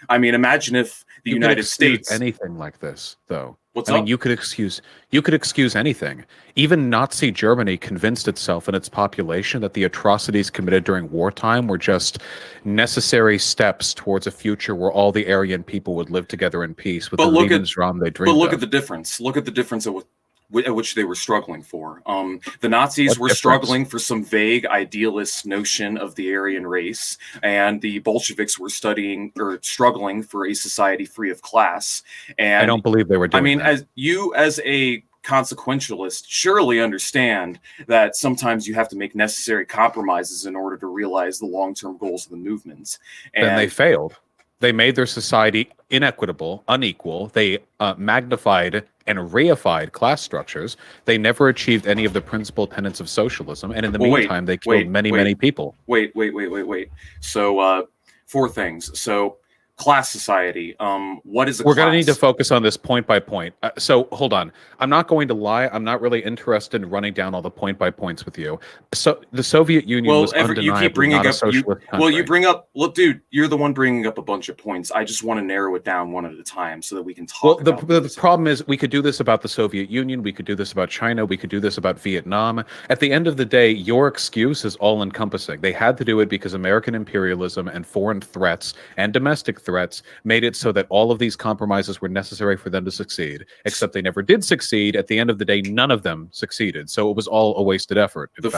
I mean, imagine if the United States anything like this, though. What's I up? mean, you could excuse anything. Even Nazi Germany convinced itself and its population that the atrocities committed during wartime were just necessary steps towards a future where all the Aryan people would live together in peace with the Lebensraum they dreamed of. But look at the difference. Look at the difference at which they were struggling for. The Nazis were struggling for some vague idealist notion of the Aryan race, and the Bolsheviks were struggling for a society free of class. And I don't believe they were doing that. As a consequentialist, surely understand that sometimes you have to make necessary compromises in order to realize the long-term goals of the movements. And then they failed. They made their society inequitable, unequal. They magnified and reified class structures. They never achieved any of the principal tenets of socialism. And in the meantime, they killed many people. Wait. So, 4 things. So, class society. What is a We're class? going to need to focus on this point by point. So hold on. I'm not going to lie. I'm not really interested in running down all the point by points with you. So the Soviet Union was undeniably you keep bringing not a up. socialist country. You bring up. Look, dude, you're the one bringing up a bunch of points. I just want to narrow it down one at a time so that we can talk. Well, the problem is we could do this about the Soviet Union. We could do this about China. We could do this about Vietnam. At the end of the day, your excuse is all encompassing. They had to do it because American imperialism and foreign threats and domestic threats made it so that all of these compromises were necessary for them to succeed, except they never did succeed. At the end of the day, none of them succeeded. So it was all a wasted effort. The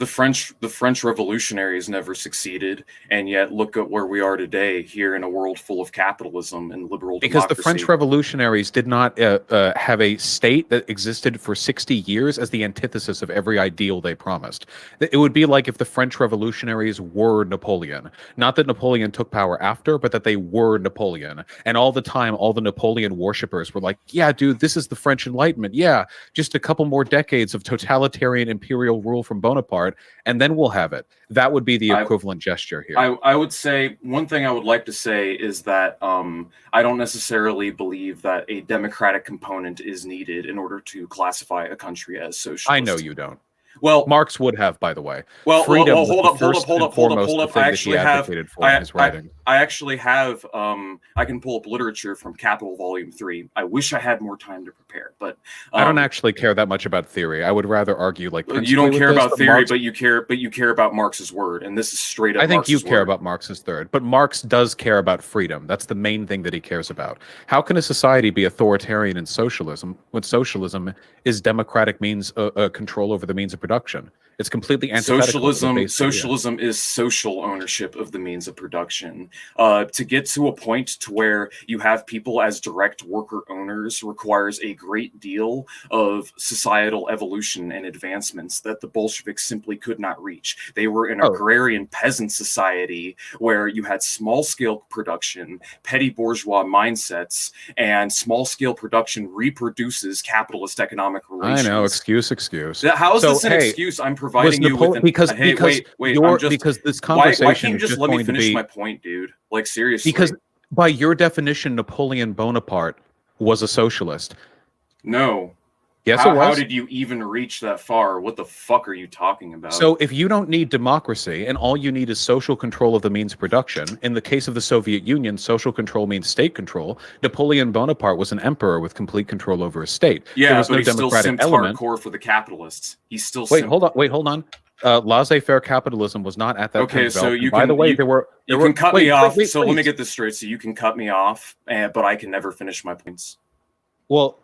French revolutionaries never succeeded, and yet look at where we are today, here in a world full of capitalism and liberal because democracy. The French revolutionaries did not have a state that existed for 60 years as the antithesis of every ideal they promised. It would be like if the French revolutionaries were Napoleon. Not that Napoleon took power after, but that they were Napoleon. And all the time, all the Napoleon worshippers were like, yeah, dude, this is the French Enlightenment. Yeah, just a couple more decades of totalitarian imperial rule from Bonaparte, and then we'll have it. That would be the equivalent gesture here. I would say, one thing I would like to say is that I don't necessarily believe that a democratic component is needed in order to classify a country as socialist. I know you don't. Well, Marx would have, by the way. Well, Freedom hold up. I actually have I can pull up literature from Capital Volume 3. I wish I had more time to prepare, but I don't actually care that much about theory. I would rather argue like you don't care about theory, Marx, but you care about Marx's word, and this is straight up. I think Marx's you care word. about Marx's third, but Marx does care about freedom. That's the main thing that he cares about. How can a society be authoritarian in socialism when socialism is democratic means control over the means of production? It's completely antithetical to the base idea. Socialism is social ownership of the means of production. To get to a point to where you have people as direct worker owners requires a great deal of societal evolution and advancements that the Bolsheviks simply could not reach. They were an agrarian peasant society where you had small-scale production, petty bourgeois mindsets, and small-scale production reproduces capitalist economic relations. I know, excuse. How is this an excuse? I'm providing you with because this conversation why can't you just is let me going to finish be my point, dude? Like, seriously. because by your definition, Napoleon Bonaparte was a socialist. No. Yes, it was. How did you even reach that far? What the fuck are you talking about? So if you don't need democracy and all you need is social control of the means of production, in the case of the Soviet Union, social control means state control. Napoleon Bonaparte was an emperor with complete control over a state. Yeah, there was but no he still democratic simped element. hardcore for the capitalists. He's still Wait, hold on. Laissez-faire capitalism was not at that time. Okay, so you can. By the way, you can cut me off. So let me get this straight. So you can cut me off, but I can never finish my points. Well,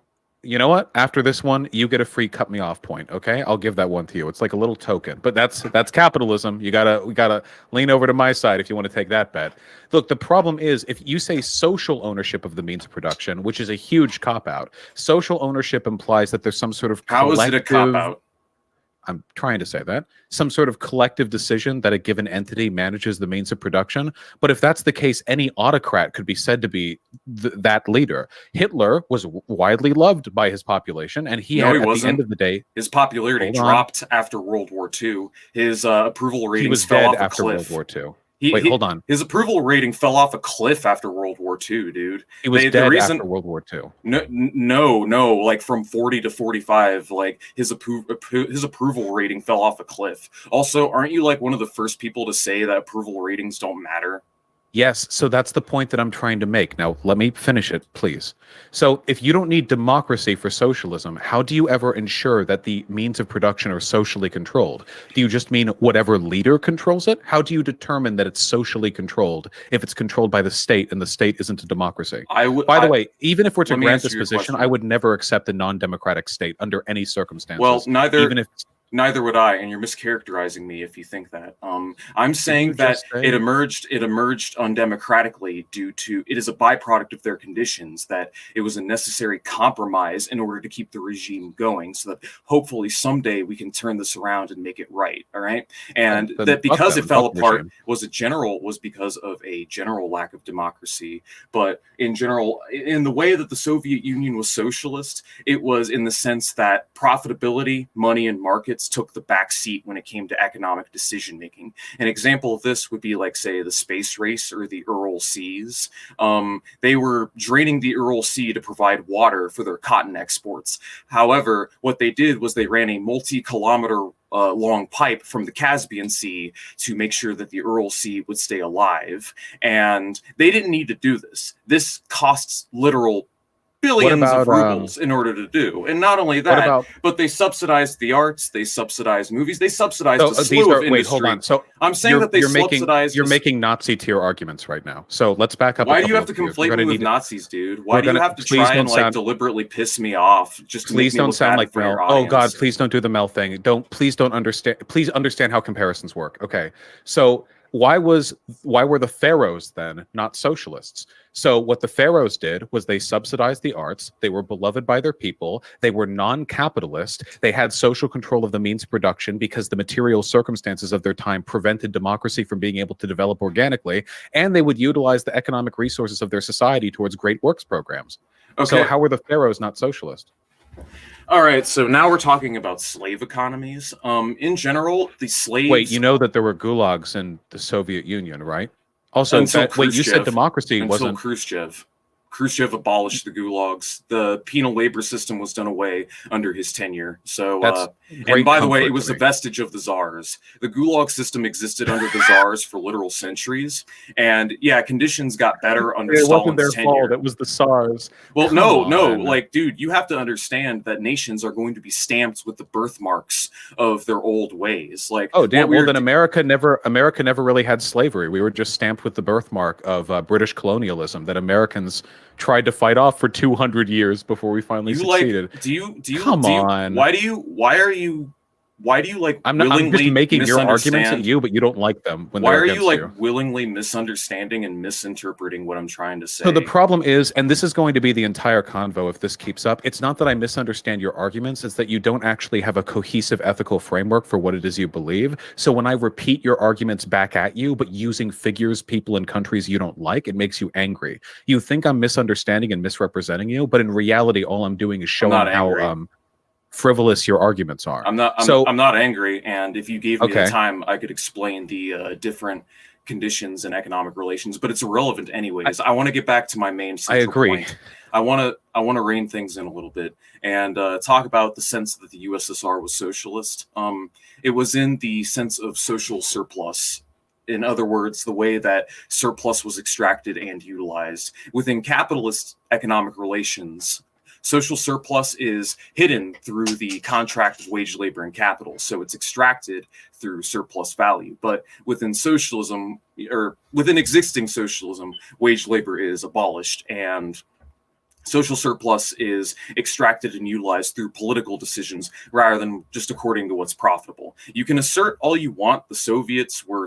you know what? After this one, you get a free cut me off point. Okay, I'll give that one to you. It's like a little token, but that's capitalism. We gotta lean over to my side if you want to take that bet. Look, the problem is if you say social ownership of the means of production, which is a huge cop out. Social ownership implies that there's some sort of how is it a cop out? I'm trying to say that some sort of collective decision that a given entity manages the means of production. But if that's the case, any autocrat could be said to be that leader. Hitler was widely loved by his population, and he had, at the end of the day, his popularity dropped after World War II. His approval ratings fell off a cliff. World War II. Hold on. His approval rating fell off a cliff after World War II, dude. He was dead after World War II. No, like from 40 to 45, like his approval rating fell off a cliff. Also, aren't you like one of the first people to say that approval ratings don't matter? Yes, so that's the point that I'm trying to make. Now, let me finish it, please. So, if you don't need democracy for socialism, how do you ever ensure that the means of production are socially controlled? Do you just mean whatever leader controls it? How do you determine that it's socially controlled if it's controlled by the state and the state isn't a democracy? By the way, even if we're to grant this position, I would never accept a non-democratic state under any circumstances. Well, neither would I, and you're mischaracterizing me if you think that. I'm saying that it emerged undemocratically due to it is a byproduct of their conditions, that it was a necessary compromise in order to keep the regime going, so that hopefully someday we can turn this around and make it right. All right, and that because it fell apart was because of a general lack of democracy. But in general, in the way that the Soviet Union was socialist, it was in the sense that profitability, money, and markets took the back seat when it came to economic decision making. An example of this would be like, say, the space race or the Ural Seas. They were draining the Ural Sea to provide water for their cotton exports. However, what they did was they ran a multi-kilometer long pipe from the Caspian Sea to make sure that the Ural Sea would stay alive. And they didn't need to do this. This costs literal billions of rubles in order to do. And not only that, but they subsidized the arts, they subsidized movies, they subsidized a slew of industry. Wait, hold on. So I'm saying that you're making Nazi tier arguments right now. So let's back up. Why do you have to conflate me with Nazis, dude? Why do you have to try and like deliberately piss me off? Just to please make me don't look sound bad like for Mel. your Oh audience? God, please don't do the Mel thing. Please understand how comparisons work. Okay, so why were the pharaohs then not socialists? So what the pharaohs did was they subsidized the arts. They were beloved by their people. They were non-capitalist. They had social control of the means of production because the material circumstances of their time prevented democracy from being able to develop organically. And they would utilize the economic resources of their society towards great works programs. Okay. So how were the pharaohs not socialist? All right, so now we're talking about slave economies. In general, the slaves... Wait, you know that there were gulags in the Soviet Union, right? Also, you said democracy wasn't... Khrushchev. Khrushchev abolished the gulags. The penal labor system was done away under his tenure. So, That's and by the way, comfort it was to a me. vestige of the czars. The gulag system existed under the czars for literal centuries. And yeah, conditions got better under It wasn't Stalin's their tenure. fault. It was the SARS. Well, Come no, on. like, dude, you have to understand that nations are going to be stamped with the birthmarks of their old ways. Like, Oh damn! what we Well, were then America never really had slavery. We were just stamped with the birthmark of British colonialism that Americans tried to fight off for 200 years before we finally you succeeded. like, do you Come on. why do you like I'm willingly just making your arguments at misunderstand? you, but you don't like them when Why they're are against you like you. willingly misunderstanding and misinterpreting what I'm trying to say? So the problem is, and this is going to be the entire convo if this keeps up, it's not that I misunderstand your arguments, it's that you don't actually have a cohesive ethical framework for what it is you believe. So when I repeat your arguments back at you, but using figures, people, and countries you don't like, it makes you angry. You think I'm misunderstanding and misrepresenting you, but in reality, all I'm doing is showing not how angry. frivolous your arguments are. I'm not angry, and if you gave me Okay. the time, I could explain the different conditions and economic relations, but it's irrelevant anyways. I want to get back to my main I central agree. point. I want to rein things in a little bit and talk about the sense that the USSR was socialist. It was in the sense of social surplus. In other words, the way that surplus was extracted and utilized within capitalist economic relations. Social surplus is hidden through the contract of wage, labor, and capital. So it's extracted through surplus value. But within socialism, or within existing socialism, wage labor is abolished and social surplus is extracted and utilized through political decisions rather than just according to what's profitable. You can assert all you want the Soviets were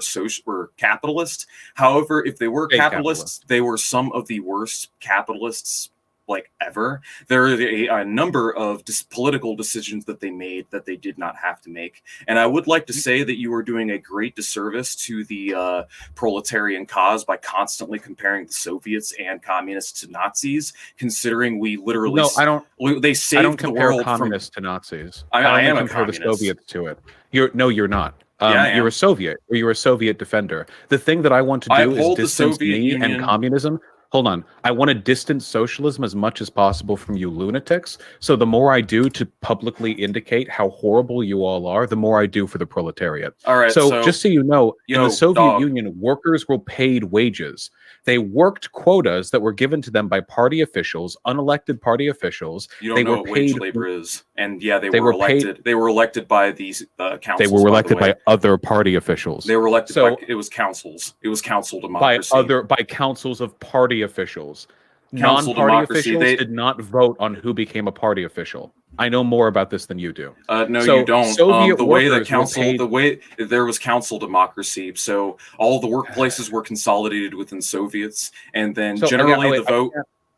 capitalist. However, if they were capitalists, they were some of the worst capitalists like ever. There are a number of political decisions that they made that they did not have to make. And I would like to say that you are doing a great disservice to the proletarian cause by constantly comparing the Soviets and communists to Nazis, considering we literally No, I don't. they saved I don't the compare world communists to Nazis. I only am a compare the communist. Soviets to it. You're not. Yeah, I you're am. a Soviet, or you're a Soviet defender. The thing that I want to I do is uphold the distance Soviet me Union. and communism. Hold on. I want to distance socialism as much as possible from you lunatics. So the more I do to publicly indicate how horrible you all are, the more I do for the proletariat. All right, So just so you know, in the Soviet dog. Union, workers were paid wages. They worked quotas that were given to them by party officials, unelected party officials. You don't They know were what wage paid- labor is, and yeah, they They were were paid- elected. They were elected by these councils. They were elected by the way. by other party officials. They were elected So- by. It was councils. It was council by democracy. councils of party officials. Council Non-party democracy, officials did not vote on who became a party official. I know more about this than you do. No, So, you don't. Soviet The way that workers were council, paid- the way there was council democracy, so all the workplaces were consolidated within Soviets, and then So, generally again, the vote.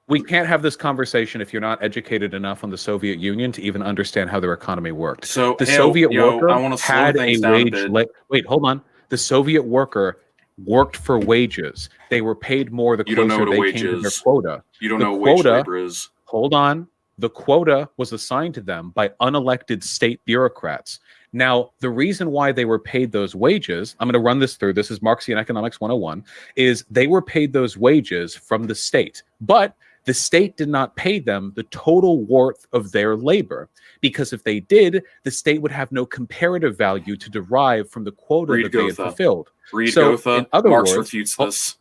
We can't have this conversation if you're not educated enough on the Soviet Union to even understand how their economy worked. So The hey, Soviet yo, worker I want to slow had a things down a wage. bit. Wait, hold on. The Soviet worker worked for wages. They were paid more the You don't know closer what a they wage came to their is. quota. You don't the know what wage quota- labor is. Hold on. The quota was assigned to them by unelected state bureaucrats. Now, the reason why they were paid those wages, I'm going to run this through. This is Marxian Economics 101, is they were paid those wages from the state. But the state did not pay them the total worth of their labor, because if they did, the state would have no comparative value to derive from the quota Read that they had Gotha. fulfilled. Read So, Gotha. in other Marx words- refutes hold- this.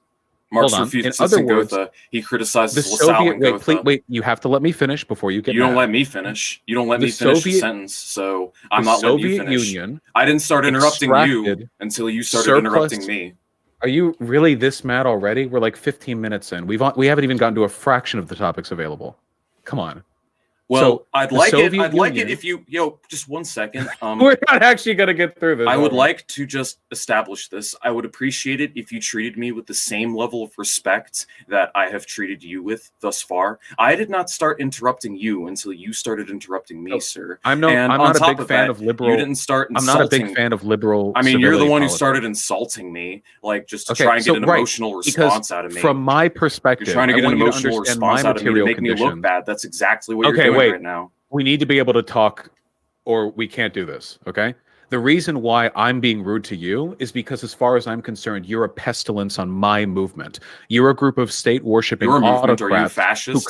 Marx on. refutes In this other in words, Gotha. He The criticizes LaSalle Soviet in wait, Gotha. wait, you have to let me finish before you get You don't mad. let me finish. You don't let The me finish the Soviet- sentence. So I'm The not letting you Soviet finish. Union I didn't start interrupting you extracted until you started surplus- interrupting me. Are you really this mad already? We're like 15 minutes in. We haven't even gotten to a fraction of the topics available. Come on. Well, So, I'd the like it. Soviet I'd like it Union- if you, just 1 second. We're not actually going to get through this. I would are we? like to just establish this. I would appreciate it if you treated me with the same level of respect that I have treated you with thus far. I did not start interrupting you until you started interrupting me, Oh, sir. I'm And not on a top big of fan that, of liberal. You didn't start I'm insulting. not a big fan of liberal. I mean, you're the civility one who politics. started insulting me, like just to Okay, try and so, get an right, emotional because response out of me. From my perspective, You're trying to I get an want you to emotional understand response my out of me to material make me look condition. bad. That's exactly what Okay, you're doing wait. right now. We need to be able to talk, or we can't do this. Okay. The reason why I'm being rude to you is because, as far as I'm concerned, you're a pestilence on my movement. You're a group of state-worshipping Your movement, are you autocrats who fascist?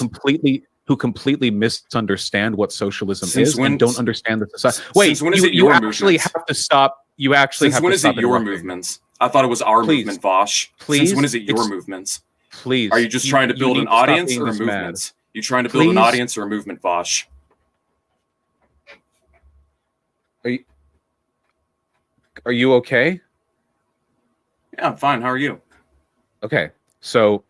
completely misunderstand what socialism Since is when- and don't understand the society. since Wait, when is it you your actually movements? have to stop. You actually Since have when to is stop it your interrupting. movements? I thought it was our Please. movement, Vaush. Please. Since when is it your Ex- movements? Please. Are you just trying to build need an stop audience being or a this mad. movement? You trying to build an Please. audience or a movement, Vaush? Are you okay? Yeah, I'm fine. How are you? Okay, so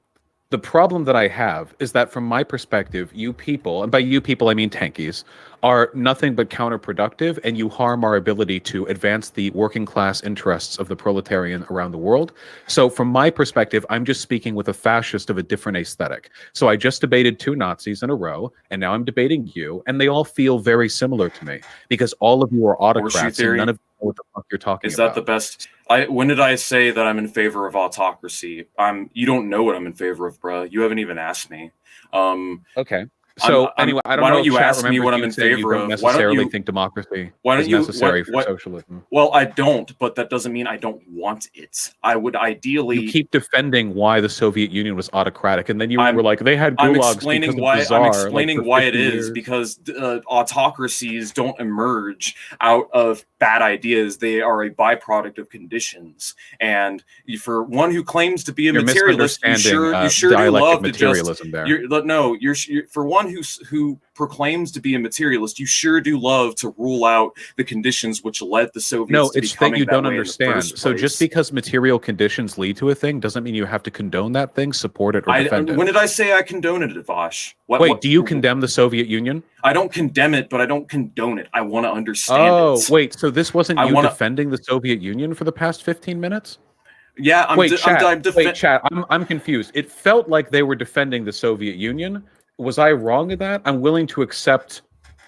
the problem that I have is that from my perspective, you people, and by you people I mean tankies, are nothing but counterproductive, and you harm our ability to advance the working class interests of the proletarian around the world. So from my perspective, I'm just speaking with a fascist of a different aesthetic. So I just debated 2 Nazis in a row, and now I'm debating you, and they all feel very similar to me, because all of you are autocrats, theory? and none of you know what the fuck you're talking Is about. that the best? When did I say that I'm in favor of autocracy? You don't know what I'm in favor of, bruh. You haven't even asked me. Okay. So anyway, I don't why know don't if you chat ask me remembers what I'm you in saying favor you don't of? Why don't necessarily you? think democracy Why don't is you? necessary What? for socialism. Well, I don't, but that doesn't mean I don't want it. I would ideally. You keep defending why the Soviet Union was autocratic, and then you I'm- were like, they had I'm gulags explaining because why. of the Tsar, I'm explaining like, for why it 50 is years. because autocracies don't emerge out of bad ideas. They are a byproduct of conditions. And for one who claims to be a You're materialist, you misunderstanding sure do dialectic love to just. materialism there. You're for one who proclaims to be a materialist, you sure do love to rule out the conditions which led the Soviets No, to it's that becoming you don't way in the understand. first So just place. because material conditions lead to a thing doesn't mean you have to condone that thing, support it, or defend it. When did I say I condoned it, Vaush? Wait, do you condemn the Soviet Union? I don't condemn it, but I don't condone it. I want to understand it. Wait, so this wasn't I you wanna- defending the Soviet Union for the past 15 minutes? Yeah, Wait, chat, I'm confused. It felt like they were defending the Soviet Union. Was I wrong in that? I'm willing to accept.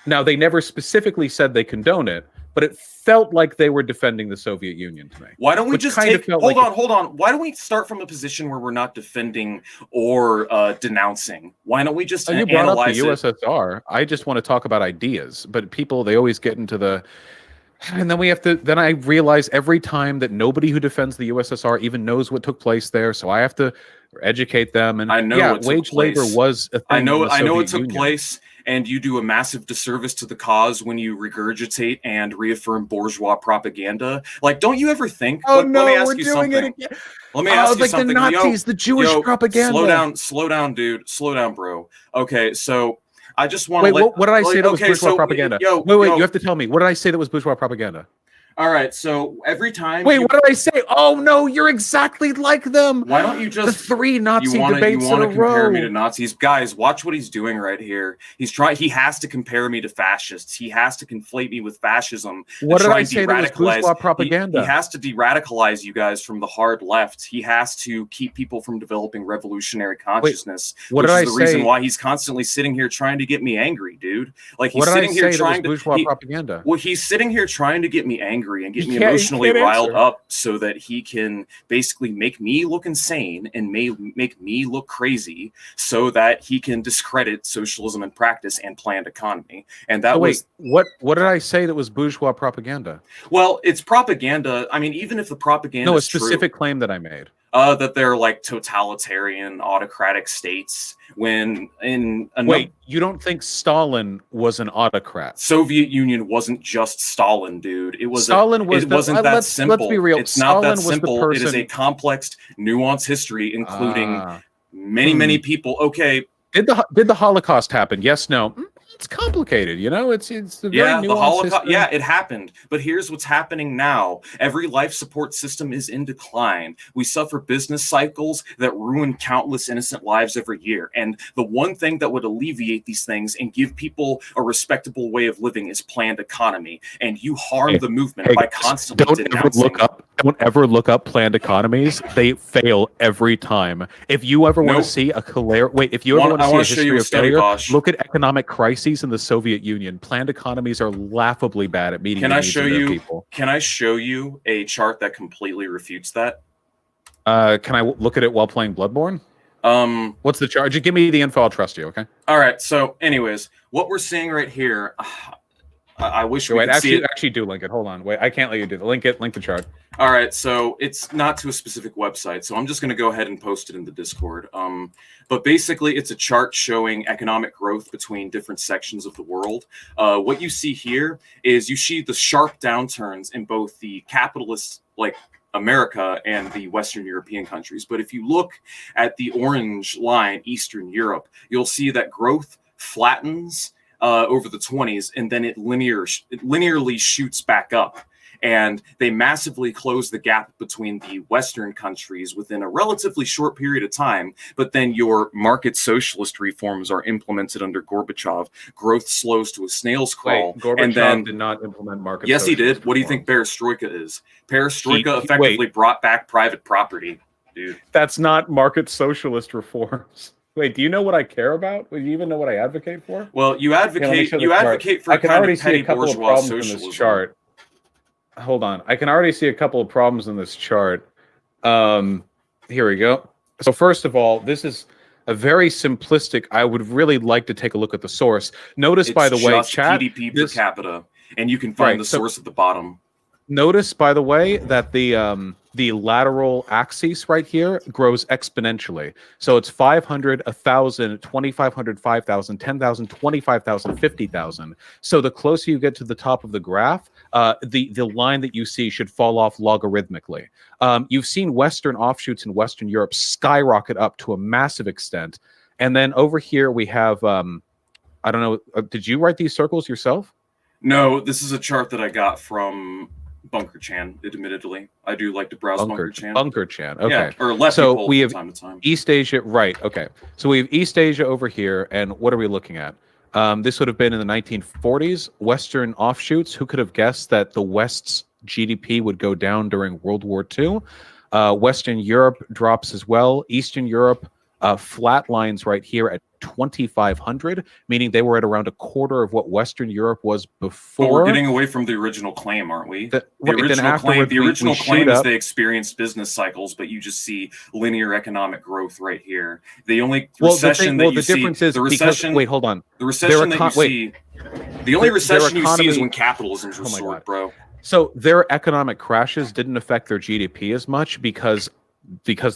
Now, they never specifically said they condone it, but it felt like they were defending the Soviet Union to me. Why don't we Which just kind of take? felt Hold like on. Why don't we start from a position where we're not defending or denouncing? Why don't we just You brought up the analyze it? USSR. I just want to talk about ideas, but people, they always get into the. And then we have to. Then I realize every time that nobody who defends the USSR even knows what took place there, so I have to educate them. And I know yeah, what took wage labor place. was a thing. I know in the it Soviet took Union. place, and you do a massive disservice to the cause when you regurgitate and reaffirm bourgeois propaganda. Like, don't you ever think? Oh let no, me ask we're you doing something. it again. Let me ask you like something. the Nazis, the Jewish propaganda. Slow down, dude. Slow down, bro. Okay, so I just want Wait, to what did I say that was bourgeois propaganda? Wait, you have to tell me. What did I say that was bourgeois propaganda? All right, so every time. Wait, what did I say? Oh no, you're exactly like them. Why don't you just the 3 Nazi debates you wanna in a compare row? me to Nazis? Guys, watch what he's doing right here. He has to compare me to fascists. He has to conflate me with fascism. What did I say that was bourgeois propaganda? He has to de-radicalize you guys from the hard left. He has to keep people from developing revolutionary consciousness. What which did is I the reason say? why he's constantly sitting here trying to get me angry, dude. Like he's What did I sitting here say trying that was bourgeois propaganda? Well, he's sitting here trying to get me angry and get me You can't emotionally riled answer. up so that he can basically make me look insane and make me look crazy so that he can discredit socialism in practice and planned economy. And that was what did I say that was bourgeois propaganda? well, it's propaganda. I mean, even if the propaganda No, a is specific true, claim that I made. that they're like totalitarian, autocratic states. When in Wait, you don't think Stalin was an autocrat? Soviet Union wasn't just Stalin, dude. It was Stalin was it the- wasn't that let's simple. be real. It's not Stalin that was the simple. It is person- a complex, nuanced history, including Ah. many people. Okay, Did the Holocaust happen? Yes, no. It's complicated, you know. It's a very yeah, the nuanced Holocaust. history. Yeah, it happened. But here's what's happening now. Every life support system is in decline. We suffer business cycles that ruin countless innocent lives every year. And the one thing that would alleviate these things and give people a respectable way of living is planned economy. And you harm the movement by constantly denouncing. Don't ever look up planned economies. They fail every time. If you ever want Nope. to see if you ever want to see a history of study, failure, Vaush. look at economic crises in the Soviet Union. Planned economies are laughably bad at meeting Can the I needs show of their you? people. Can I show you a chart that completely refutes that? Can I look at it while playing Bloodborne? What's the charge? Give me the info. I'll trust you. Okay. All right. So, anyways, what we're seeing right here. I wish Here, we wait, could see it. actually do link it. Hold on. Wait, I can't let you do the link the chart. All right, so it's not to a specific website, so I'm just going to go ahead and post it in the Discord. But basically, it's a chart showing economic growth between different sections of the world. What you see here is you see the sharp downturns in both the capitalist, like America, and the Western European countries. But if you look at the orange line, Eastern Europe, you'll see that growth flattens over the 20s, and then it linearly shoots back up. And they massively close the gap between the Western countries within a relatively short period of time. But then your market socialist reforms are implemented under Gorbachev. Growth slows to a snail's crawl. Wait, Gorbachev and then, did not implement market yes, he socialist did. What do you think reforms. perestroika is? Perestroika effectively brought back private property, dude. That's not market socialist reforms. Wait, do you know what I care about? Do you even know what I advocate for? Well, you advocate for I can kind already of see petty a couple of bourgeois problems in socialism. this chart. Hold on. I can already see a couple of problems in this chart. Here we go. So first of all, this is a very simplistic. I would really like to take a look at the source. Notice, It's by the way, just chat, GDP this- per capita, and you can find Right, the so- source at the bottom. Notice, by the way, that the lateral axis right here grows exponentially. So it's 500, 1,000, 2,500, 5,000, 10,000, 25,000, 50,000. So the closer you get to the top of the graph, the line that you see should fall off logarithmically. You've seen Western offshoots in Western Europe skyrocket up to a massive extent. And then over here we have, I don't know, did you write these circles yourself? No, this is a chart that I got from Bunker Chan, admittedly. I do like to browse Bunker Chan. Bunker Chan, okay. Yeah, or Lefty So Pole we from have time to time. East Asia, right, okay. So we have East Asia over here, and what are we looking at? This would have been in the 1940s. Western offshoots, who could have guessed that the West's GDP would go down during World War II? Western Europe drops as well. Eastern Europe flat lines right here at 2,500, meaning they were at around a quarter of what Western Europe was before. But we're getting away from the original claim, aren't we? The original claim is they experienced business cycles, but you just see linear economic growth right here. The only recession that you see, the recession. Wait, hold on. The recession that you see, the only recession you see is when capitalism's restored, bro. So their economic crashes didn't affect their GDP as much because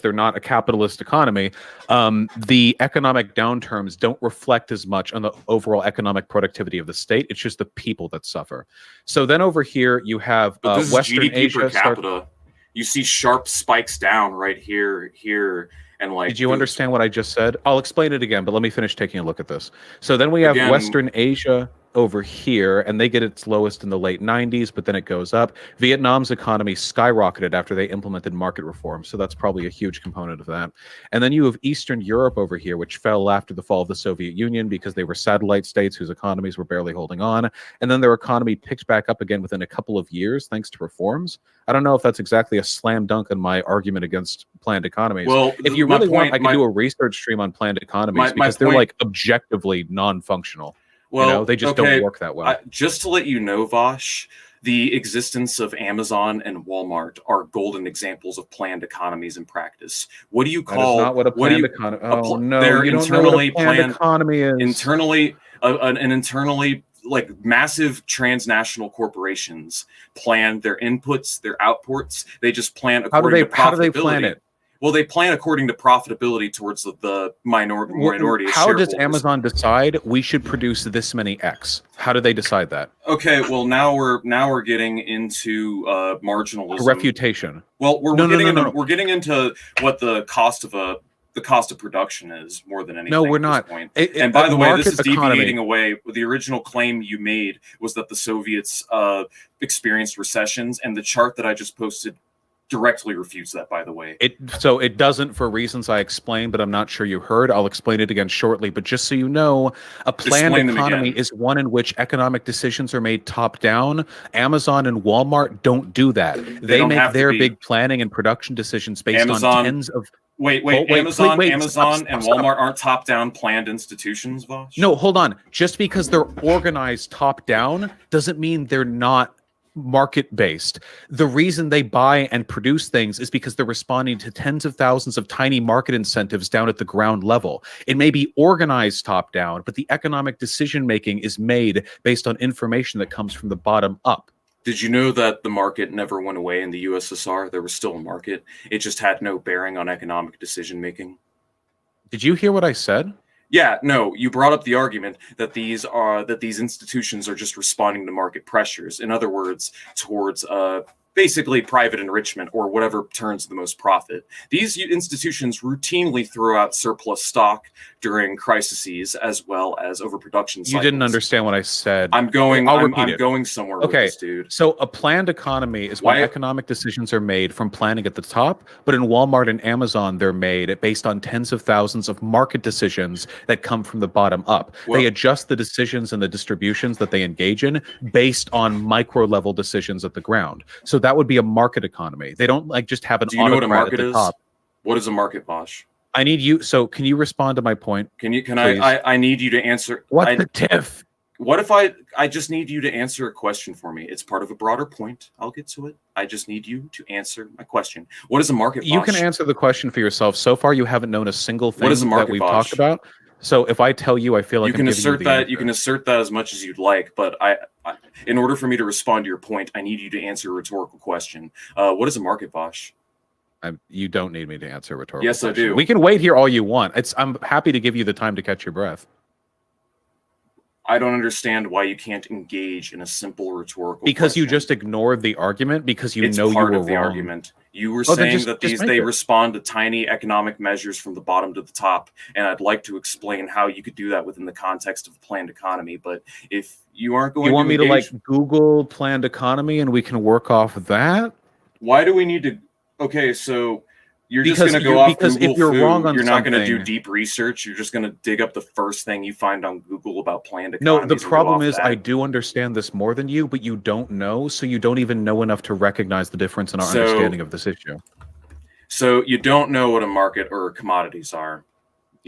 they're not a capitalist economy. The economic downturns don't reflect as much on the overall economic productivity of the state. It's just the people that suffer. So then over here you have Western GDP Asia per capita. You see sharp spikes down right here, and like. Did you understand what I just said? I'll explain it again, but let me finish taking a look at this. So then we have Western Asia over here, and they get its lowest in the late 90s, but then it goes up. Vietnam's economy skyrocketed after they implemented market reform, so that's probably a huge component of that. And then you have Eastern Europe over here, which fell after the fall of the Soviet Union because they were satellite states whose economies were barely holding on, and then their economy picked back up again within a couple of years thanks to reforms. I don't know if that's exactly a slam dunk on my argument against planned economies. Well, if you really want, I can do a research stream on planned economies because they're like objectively non-functional. Well, they just don't work that well. Just to let you know, Vaush, the existence of Amazon and Walmart are golden examples of planned economies in practice. What do you call? That is not what a planned economy. Oh no, they're you don't know what a planned economy is. Internally, an internally like massive transnational corporations plan their inputs, their outputs. They just plan according to profitability. How do they plan it? Well, they plan according to profitability towards the minority. How does Amazon decide we should produce this many X? How do they decide that? Okay, well now we're getting into marginalism. A refutation. Well, we're getting into what the cost of production is more than anything. No, we're not. And by the way, this is deviating away. The original claim you made was that the Soviets experienced recessions, and the chart that I just posted directly refutes that, by the way. So it doesn't for reasons I explained, but I'm not sure you heard. I'll explain it again shortly. But just so you know, a planned economy is one in which economic decisions are made top down. Amazon and Walmart don't do that. They make their big planning and production decisions based on tens of... Wait, Amazon and Walmart aren't top-down planned institutions, Vaush? No, hold on. Just because they're organized top-down doesn't mean they're not market-based. The reason they buy and produce things is because they're responding to tens of thousands of tiny market incentives down at the ground level. It may be organized top-down, but the economic decision-making is made based on information that comes from the bottom up. Did you know that the market never went away in the USSR? There was still a market. It just had no bearing on economic decision-making. Did you hear what I said? Yeah, no, you brought up the argument that these institutions are just responding to market pressures. In other words, towards basically private enrichment or whatever turns the most profit. These institutions routinely throw out surplus stock during crises as well as overproduction cycles. You didn't understand what I said. I'm going somewhere with this, dude. So a planned economy is when economic decisions are made from planning at the top, but in Walmart and Amazon, they're made based on tens of thousands of market decisions that come from the bottom up. Well, they adjust the decisions and the distributions that they engage in based on micro level decisions at the ground. So that would be a market economy. They don't like just have an Do you know what a market at the is? top. What is a market, Vaush? I need you. So can you respond to my point? I need you to answer. What the tiff? What if I just need you to answer a question for me? It's part of a broader point. I'll get to it. I just need you to answer my question. What is a market, Vaush? You can answer the question for yourself. So far, you haven't known a single thing that we've talked about. So if I tell you, I feel like you can assert that. You can assert that as much as you'd like, but in order for me to respond to your point, I need you to answer a rhetorical question. What is a market, Vaush? You don't need me to answer a rhetorical question. Yes, I do. We can wait here all you want. I'm happy to give you the time to catch your breath. I don't understand why you can't engage in a simple rhetorical because question. You just ignored the argument because you know you were wrong. Argument. You were saying that they respond to tiny economic measures from the bottom to the top, and I'd like to explain how you could do that within the context of a planned economy. But if you aren't going to want me to like Google planned economy and we can work off of that? Why do we need to? Okay, so you're just going to go off Google if you're wrong on you're not going to do deep research. You're just going to dig up the first thing you find on Google about planned economies. No, the problem is I do understand this more than you, but you don't know, so you don't even know enough to recognize the difference in our understanding of this issue. So you don't know what a market or commodities are.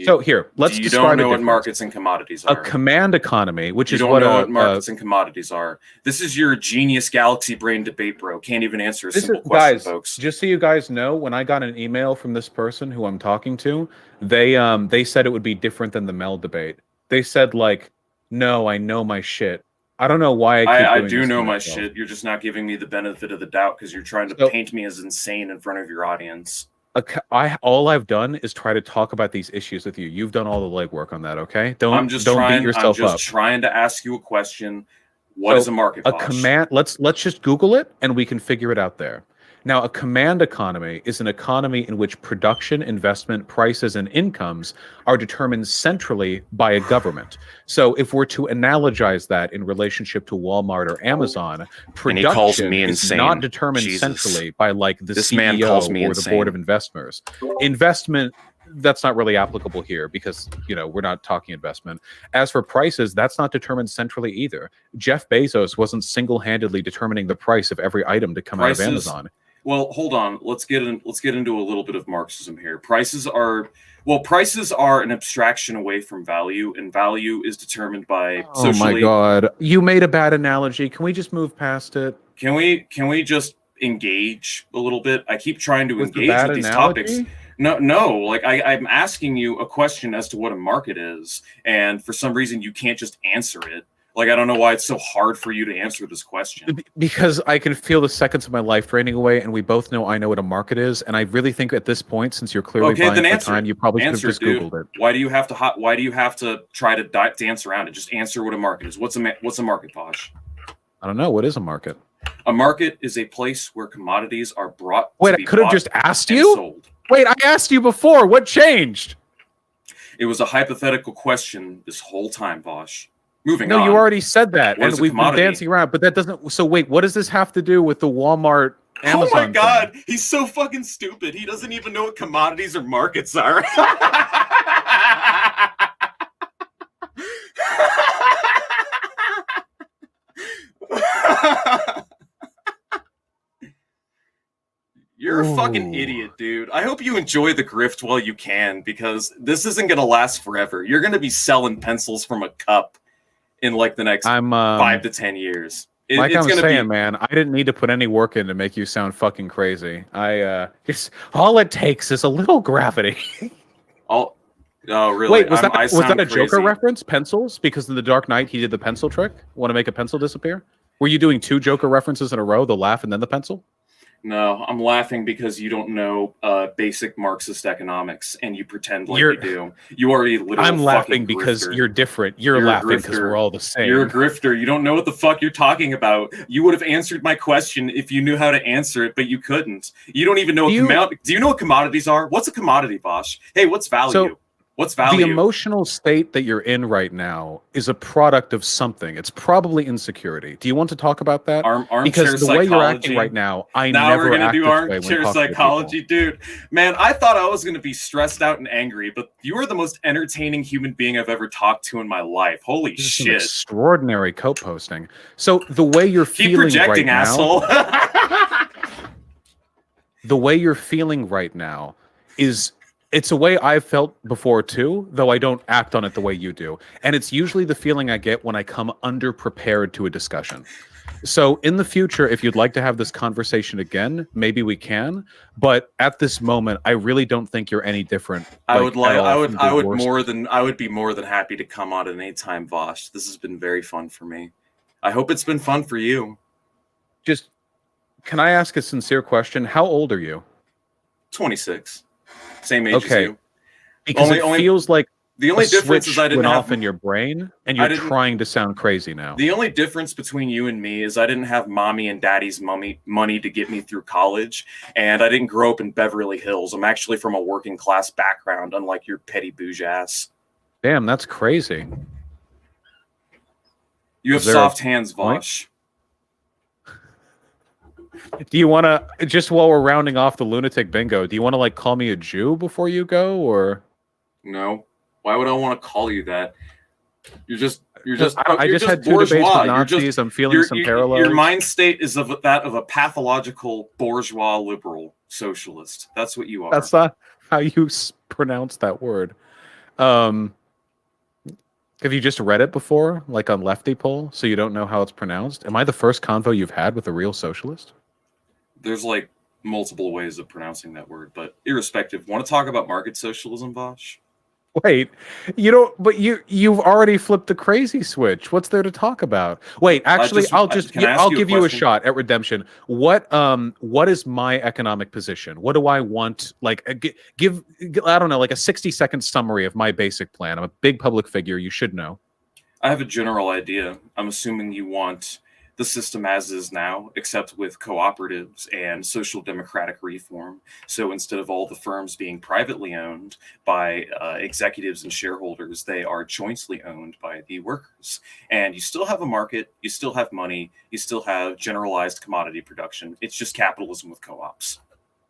So here, let's describe. You don't know what markets and commodities are. A command economy, which is what you don't know what markets and commodities are. This is your genius galaxy brain debate, bro. Can't even answer a simple question, folks. Just so you guys know, when I got an email from this person who I'm talking to, they said it would be different than the Mel debate. They said like, no, I know my shit. I don't know why I do know my shit. You're just not giving me the benefit of the doubt because you're trying to paint me as insane in front of your audience. All I've done is try to talk about these issues with you. You've done all the legwork on that, okay? Don't beat yourself up. I'm just trying to ask you a question. What is a market? A command. Let's just Google it and we can figure it out there. Now, a command economy is an economy in which production, investment, prices, and incomes are determined centrally by a government. So if we're to analogize that in relationship to Walmart or Amazon, production is not determined centrally by like the CEO or the board of investors. Investment, that's not really applicable here because, we're not talking investment. As for prices, that's not determined centrally either. Jeff Bezos wasn't single-handedly determining the price of every item to come out of Amazon. Well, hold on. Let's get into a little bit of Marxism here. Prices are an abstraction away from value, and value is determined by socially. Oh my God! You made a bad analogy. Can we just move past it? Can we just engage a little bit? I keep trying to engage with these topics. No. Like I'm asking you a question as to what a market is, and for some reason you can't just answer it. Like, I don't know why it's so hard for you to answer this question. Because I can feel the seconds of my life draining away, and we both know I know what a market is. And I really think at this point, since you're clearly buying for time, you probably should have just Googled it. Why do you have to try to dance around it? Just answer what a market is. What's a market, Vaush? I don't know. What is a market? A market is a place where commodities are brought. Wait, I could have just asked you. Sold. Wait, I asked you before. What changed? It was a hypothetical question this whole time, Vaush. Moving on. No, you already said that, and we've been dancing around, but that doesn't. So wait, what does this have to do with the Walmart Amazon? Oh my God, thing? He's so fucking stupid. He doesn't even know what commodities or markets are. You're a fucking idiot, dude. I hope you enjoy the grift while you can, because this isn't gonna last forever. You're gonna be selling pencils from a cup in like the next 5 to 10 years. Like it's I'm gonna saying, be man, I didn't need to put any work in to make you sound fucking crazy. It's all it takes is a little gravity. all. Oh, really? Wait, was I that a sound Joker crazy. reference? Pencils? Because in The Dark Knight he did the pencil trick. Want to make a pencil disappear? Were you doing 2 Joker references in a row? The laugh and then the pencil? No, I'm laughing because you don't know basic Marxist economics, and you pretend like You're- you do. You are a literal I'm laughing fucking because grifter. you're different. You're You're a laughing because grifter. we're all the same. You're a grifter. You don't know what the fuck you're talking about. You would have answered my question if you knew how to answer it, but you couldn't. You don't even know do you know what commodities are? What's a commodity, Vaush? Hey, what's value? So, What's value? the emotional state that you're in right now is a product of something. It's probably insecurity. Do you want to talk about that? Armchair Because the way you're acting psychology. right now, I Now never we're gonna act do this way when armchair talking to psychology, dude. Man, I thought I was gonna be stressed out and angry, but you are the most entertaining human being I've ever talked to in my life. Holy This is some shit! extraordinary coat posting. So the way you're Keep feeling projecting, right asshole. now, the way you're feeling right now is it's a way I've felt before too, though I don't act on it the way you do. And it's usually the feeling I get when I come underprepared to a discussion. So in the future, if you'd like to have this conversation again, maybe we can. But at this moment, I really don't think you're any different. I would be more than happy to come on at any time, Vaush. This has been very fun for me. I hope it's been fun for you. Just, can I ask a sincere question? How old are you? 26. Same age as you. Because it feels like the only difference switch is I didn't went have off in your brain, and you're trying to sound crazy now. The only difference between you and me is I didn't have mommy and daddy's money to get me through college, and I didn't grow up in Beverly Hills. I'm actually from a working class background, unlike your petty bouge ass. Damn, that's crazy. You have soft hands, Vaush. Do you want to, just while we're rounding off the lunatic bingo, do you want to like call me a Jew before you go, or? No. Why would I want to call you that? I just had 2 debates with Nazis. I'm feeling some parallels. Your mind state is that of a pathological bourgeois liberal socialist. That's what you are. That's not how you pronounce that word. Have you just read it before, like on Lefty Poll, so you don't know how it's pronounced? Am I the first convo you've had with a real socialist? There's like multiple ways of pronouncing that word, but irrespective. Want to talk about market socialism, Vaush? Wait, you don't. But you've already flipped the crazy switch. What's there to talk about? Wait, actually, I'll give you a shot at redemption. What is my economic position? What do I want? Like, give I don't know, like a 60-second summary of my basic plan. I'm a big public figure. You should know. I have a general idea. I'm assuming you want the system as is now, except with cooperatives and social democratic reform. So instead of all the firms being privately owned by executives and shareholders, they are jointly owned by the workers. And you still have a market, you still have money, you still have generalized commodity production. It's just capitalism with co-ops.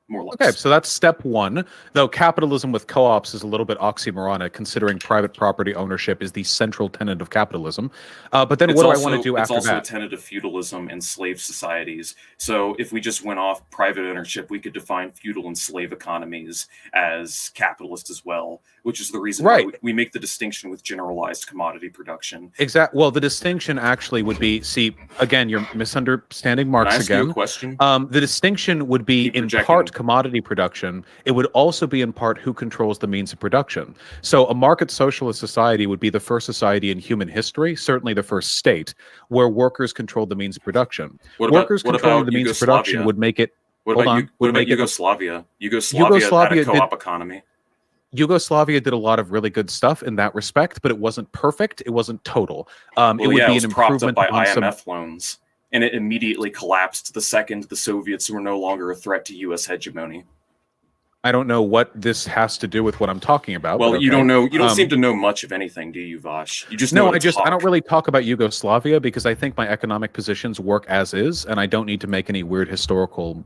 More or less. Okay, so that's step 1. Though capitalism with co-ops is a little bit oxymoronic, considering private property ownership is the central tenet of capitalism. But then what do I want to do after that? It's also a tenet of feudalism and slave societies. So if we just went off private ownership, we could define feudal and slave economies as capitalist as well, which is the reason why we make the distinction with generalized commodity production. Exactly. Well, the distinction actually would be, see, again, you're misunderstanding Marx again. Can I ask you a question? The distinction would be in part commodity production. It would also be in part who controls the means of production. So a market socialist society would be the first society in human history, certainly the first state, where workers control the means of production. Workers controlling the means of production would make it. What about Yugoslavia? Yugoslavia had a co-op economy. Yugoslavia did a lot of really good stuff in that respect, but it wasn't perfect. It wasn't total. It would be an improvement by IMF loans. And it immediately collapsed the second the Soviets were no longer a threat to U.S. hegemony. I don't know what this has to do with what I'm talking about. Well, you don't know. You don't seem to know much of anything, do you, Vaush? You just know I don't really talk about Yugoslavia because I think my economic positions work as is, and I don't need to make any weird historical,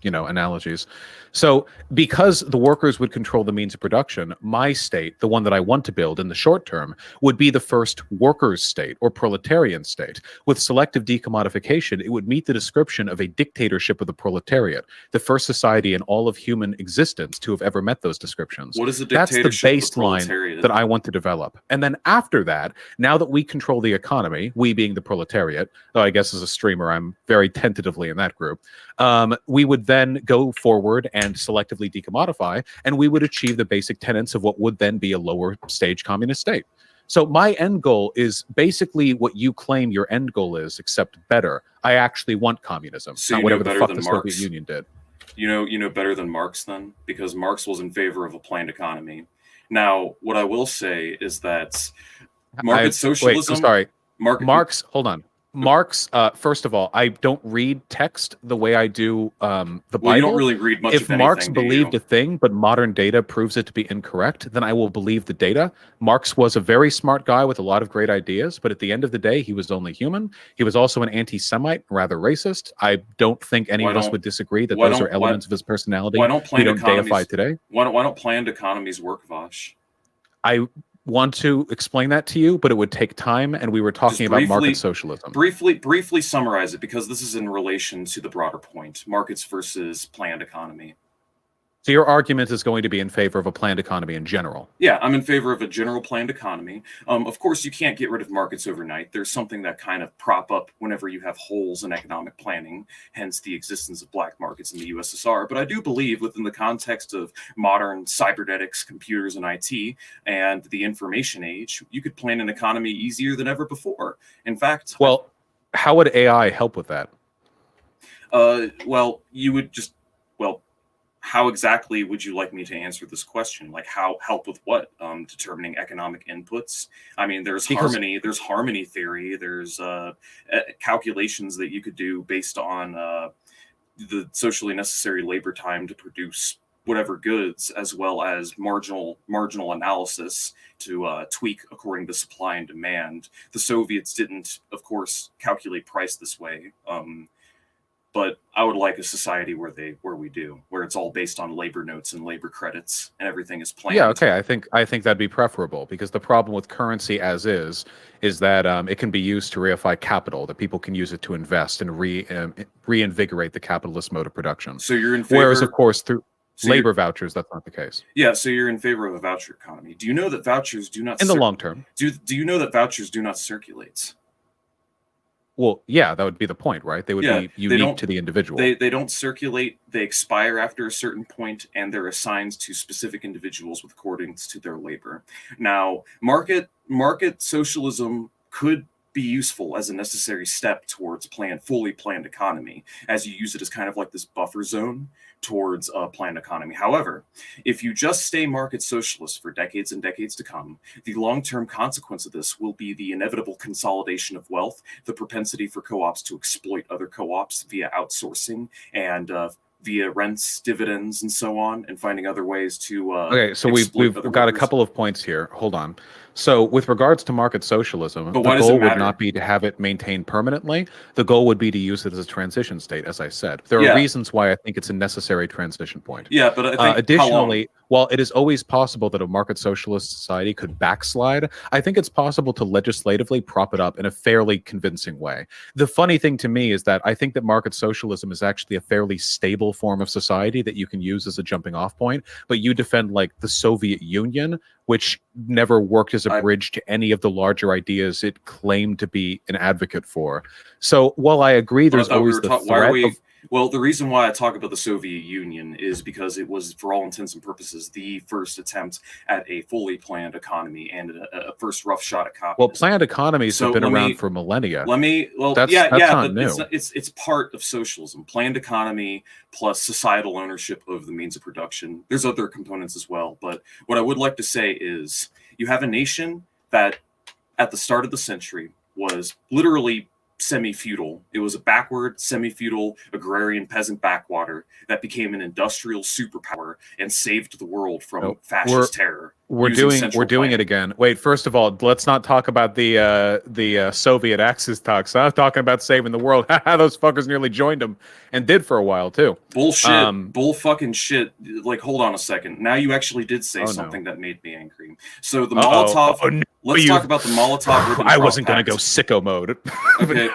analogies. So, because the workers would control the means of production, my state, the one that I want to build in the short term, would be the first workers' state or proletarian state. With selective decommodification, it would meet the description of a dictatorship of the proletariat, the first society in all of human existence existence to have ever met those descriptions. What is a That's the dictatorship of the baseline proletariat? that I want to develop. And then after that, now that we control the economy, we being the proletariat, though I guess as a streamer, I'm very tentatively in that group, we would then go forward and selectively decommodify, and we would achieve the basic tenets of what would then be a lower stage communist state. So my end goal is basically what you claim your end goal is, except better. I actually want communism, So not you know whatever the better fuck than the Marx? Soviet Union did. You know better than Marx then, because Marx was in favor of a planned economy. Now, what I will say is that market socialism. Wait, I'm sorry. Marx, Hold on. Marx, first of all, I don't read text the way I do the Bible. Well, you don't really read much If of anything, Marx do believed you? a thing, but modern data proves it to be incorrect, then I will believe the data. Marx was a very smart guy with a lot of great ideas, but at the end of the day, he was only human. He was also an anti-Semite, rather racist. I don't think any of us would disagree that those are elements of his personality Why don't we planned don't deify economies today. Why don't planned economies work, Vaush? I want to explain that to you, but it would take time, and we were talking about market socialism. Briefly summarize it, because this is in relation to the broader point: markets versus planned economy. So your argument is going to be in favor of a planned economy in general. Yeah, I'm in favor of a general planned economy. Of course, you can't get rid of markets overnight. There's something that kind of prop up whenever you have holes in economic planning, hence the existence of black markets in the USSR. But I do believe within the context of modern cybernetics, computers, and IT, and the information age, you could plan an economy easier than ever before. In fact... Well, how would AI help with that? Well, you would just... Well, how exactly would you like me to answer this question? Like, how help with what? Determining economic inputs. I mean, there's harmony theory. There's calculations that you could do based on the socially necessary labor time to produce whatever goods, as well as marginal analysis to tweak according to supply and demand. The Soviets didn't, of course, calculate price this way. But I would like a society where we do, where it's all based on labor notes and labor credits, and everything is planned. Yeah, okay. I think that'd be preferable, because the problem with currency as is that it can be used to reify capital, that people can use it to invest and reinvigorate the capitalist mode of production. So you're in favor. Whereas, of course, through labor vouchers, that's not the case. Yeah, so you're in favor of a voucher economy. Do you know that vouchers do not in the long term? Do you know that vouchers do not circulate? Well, yeah, that would be the point, right? They would be unique to the individual. They don't circulate. They expire after a certain point, and they're assigned to specific individuals with accordance to their labor. Now, market socialism could be useful as a necessary step towards fully planned economy, as you use it as kind of like this buffer zone towards a planned economy. However, if you just stay market socialist for decades and decades to come, the long-term consequence of this will be the inevitable consolidation of wealth, the propensity for co-ops to exploit other co-ops via outsourcing and via rents, dividends, and so on, and finding other ways to okay, so we've got a couple of points here. Hold on. So with regards to market socialism, the goal would not be to have it maintained permanently. The goal would be to use it as a transition state, as I said. There are reasons why I think it's a necessary transition point. Yeah, but I think additionally, while it is always possible that a market socialist society could backslide, I think it's possible to legislatively prop it up in a fairly convincing way. The funny thing to me is that I think that market socialism is actually a fairly stable form of society that you can use as a jumping off point, but you defend like the Soviet Union, which never worked as a bridge to any of the larger ideas it claimed to be an advocate for. So while I agree there's always the threat of... Well, the reason why I talk about the Soviet Union is because it was, for all intents and purposes, the first attempt at a fully planned economy and a first rough shot at communism. Well, planned economies have been around for millennia. That's not new. It's part of socialism. Planned economy plus societal ownership of the means of production. There's other components as well, but what I would like to say is you have a nation that at the start of the century was literally semi-feudal. It was a backward, semi-feudal, agrarian peasant backwater that became an industrial superpower and saved the world from fascist terror. We're doing it again. Wait, first of all, let's not talk about the Soviet Axis talks. I'm talking about saving the world. Those fuckers nearly joined them and did for a while too. Bullshit. Bull fucking shit. Like, hold on a second. Now you actually did say something that made me angry. So the Molotov. Let's talk about the Molotov. I wasn't going to go sicko mode. Okay.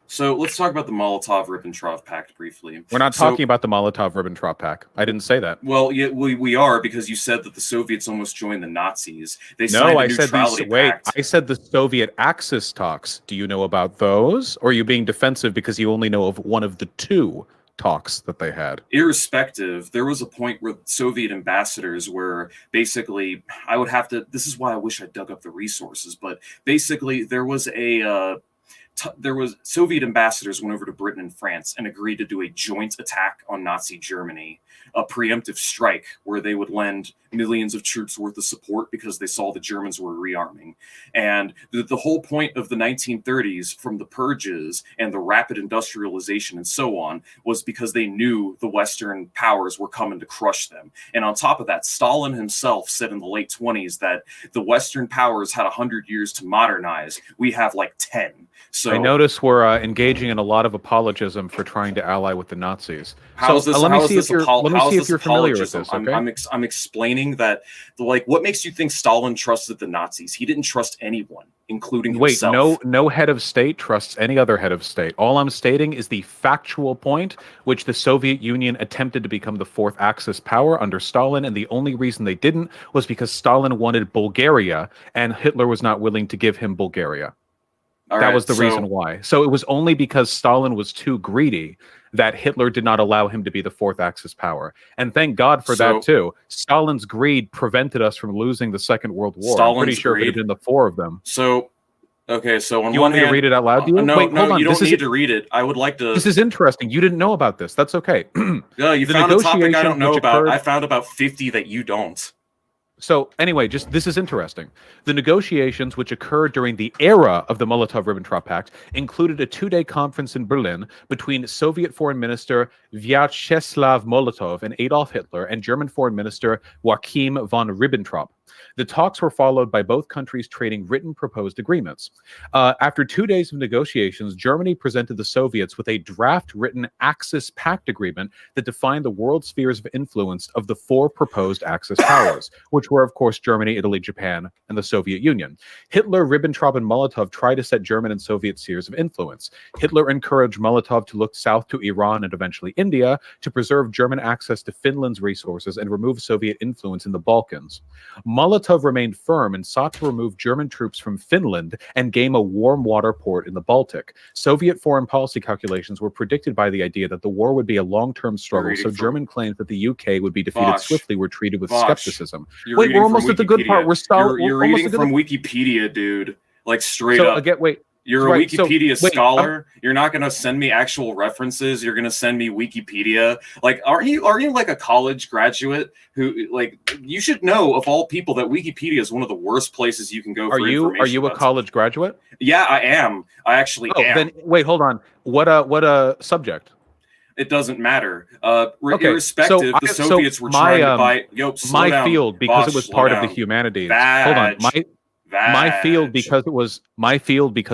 So let's talk about the Molotov-Ribbentrop Pact briefly. We're not talking about the Molotov-Ribbentrop Pact. I didn't say that. Well, yeah, we are, because you said that the Soviets almost joined the Nazis. They No, signed a I said neutrality pact. I said the Soviet Axis talks. Do you know about those? Or are you being defensive because you only know of one of the two talks that they had? Irrespective, there was a point where Soviet ambassadors were basically, I would have to, this is why I wish I dug up the resources, but basically there was Soviet ambassadors went over to Britain and France and agreed to do a joint attack on Nazi Germany, a preemptive strike where they would lend millions of troops worth of support because they saw the Germans were rearming. And the whole point of the 1930s, from the purges and the rapid industrialization and so on, was because they knew the Western powers were coming to crush them. And on top of that, Stalin himself said in the late 20s that the Western powers had 100 years to modernize. We have like 10. So I notice we're engaging in a lot of apologism for trying to ally with the Nazis. Let me see if you're familiar with this. Okay? I'm explaining that, like, what makes you think Stalin trusted the Nazis? He didn't trust anyone, including himself. No head of state trusts any other head of state. All I'm stating is the factual point, which the Soviet Union attempted to become the fourth Axis power under Stalin, and the only reason they didn't was because Stalin wanted Bulgaria, and Hitler was not willing to give him Bulgaria. That was the reason why. So it was only because Stalin was too greedy that Hitler did not allow him to be the fourth Axis power. And thank God for that, too. Stalin's greed prevented us from losing the Second World War. I'm pretty sure it had been the four of them. So, okay, so on you one want me hand, to read it out loud to you? No, Wait, hold on. You don't need to read it. I would like to... This is interesting. You didn't know about this. That's okay. No, you found a topic I don't know about. I found about 50 that you don't. So anyway, this is interesting. The negotiations, which occurred during the era of the Molotov-Ribbentrop Pact, included a two-day conference in Berlin between Soviet Foreign Minister Vyacheslav Molotov and Adolf Hitler and German Foreign Minister Joachim von Ribbentrop. The talks were followed by both countries trading written proposed agreements. After 2 days of negotiations, Germany presented the Soviets with a draft-written Axis Pact agreement that defined the world spheres of influence of the four proposed Axis powers, which were, of course, Germany, Italy, Japan, and the Soviet Union. Hitler, Ribbentrop, and Molotov tried to set German and Soviet spheres of influence. Hitler encouraged Molotov to look south to Iran and eventually India to preserve German access to Finland's resources and remove Soviet influence in the Balkans. Molotov remained firm and sought to remove German troops from Finland and gain a warm water port in the Baltic. Soviet foreign policy calculations were predicted by the idea that the war would be a long-term struggle, so German claims that the UK would be defeated swiftly were treated with skepticism. Wait, we're almost at the good part. You're reading from Wikipedia, dude. Like, straight up. You're a Wikipedia scholar. You're not going to send me actual references. You're going to send me Wikipedia. Like, are you like a college graduate who, like, you should know of all people that Wikipedia is one of the worst places you can go for information. Are you a college graduate? Yeah, I am. I actually am. Then wait, hold on. What a subject? It doesn't matter. Irrespective, the Soviets were trying to buy. My field, because it was part of the humanities. Hold on, my field because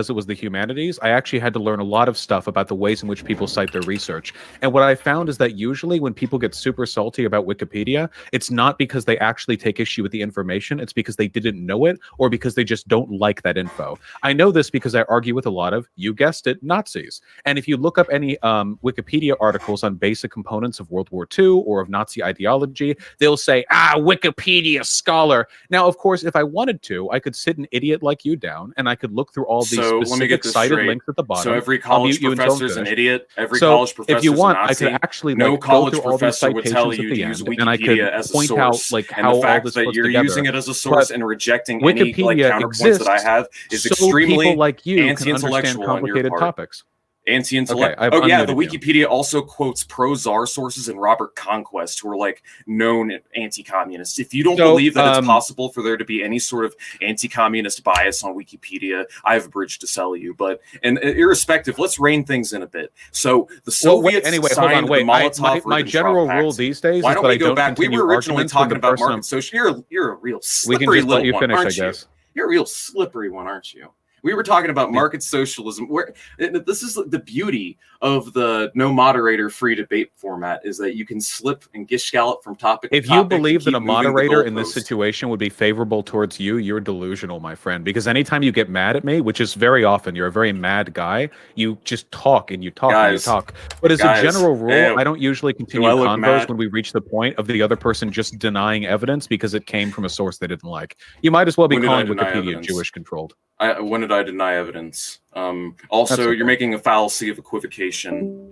it was the humanities. I actually had to learn a lot of stuff about the ways in which people cite their research. And what I found is that usually when people get super salty about Wikipedia, it's not because they actually take issue with the information. It's because they didn't know it or because they just don't like that info. I know this because I argue with a lot of, you guessed it, Nazis. And if you look up any Wikipedia articles on basic components of World War II or of Nazi ideology, they'll say, Wikipedia scholar. Now, of course, if I wanted to, I could sit an idiot like you down and I could look through all these specific cited links at the bottom. So every college professor is an idiot. Every college professor if you want, is a Nazi. I could actually no college go through all these professor would tell citations you at to the use end, and I could Wikipedia as a point source. out like And how the fact all this that puts you're together. using it as a source and rejecting any like Wikipedia counterpoints that I have is so extremely people like you can understand anti-intellectual on your complicated part. topics. Anti-intellect. Okay, the Wikipedia also quotes pro-Tsar sources and Robert Conquest, who are like known anti-communists. If you don't believe that it's possible for there to be any sort of anti-communist bias on Wikipedia, I have a bridge to sell you. But and irrespective, let's rein things in a bit. So the Soviets signed the Molotov-Ribbentrop my general Pact. rule these days Why is don't that we I go don't back? We were originally talking about market person. social. You're a real We can slippery just let little you one, finish, I aren't you? guess. You're a real slippery one, aren't you? We were talking about market socialism. Where this is the beauty of the no moderator free debate format is that you can slip and gallop from topic to If topic. you believe that keep a moving the moderator in this goalpost. situation would be favorable towards you, you're delusional, my friend. Because anytime you get mad at me, which is very often, you're a very mad guy, you just talk and you talk and you Guys, talk. But as a general rule, I don't usually continue I look convos mad? when we reach the point of the other person just denying evidence because it came from a source they didn't like. You might as well be When did I calling deny Wikipedia evidence? Jewish controlled. When did I deny evidence? Also, That's okay. you're making a fallacy of equivocation.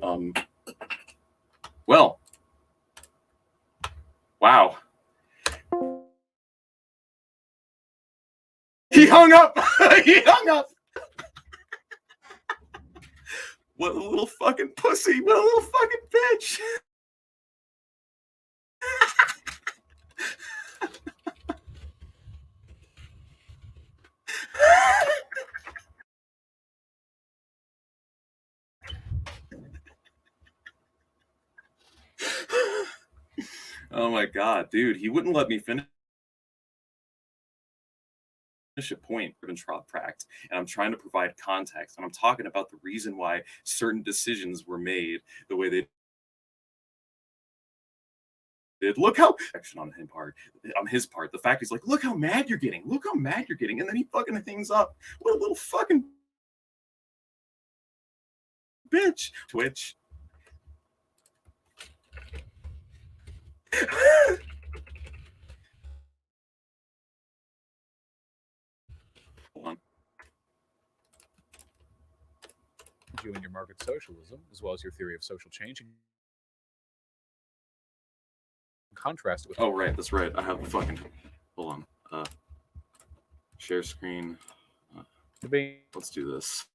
Well, wow. He hung up. He hung up. What a little fucking pussy. What a little fucking bitch. Oh my god, dude, he wouldn't let me finish a point of tract, and I'm trying to provide context, and I'm talking about the reason why certain decisions were made the way they did. Look how action on his part. The fact he's like, look how mad you're getting. Look how mad you're getting, and then he fucking things up. What a little fucking bitch. Twitch. Hold on. You and your market socialism, as well as your theory of social change, and contrast with. Oh right, that's right. I have the fucking. Hold on. Share screen. Let's do this.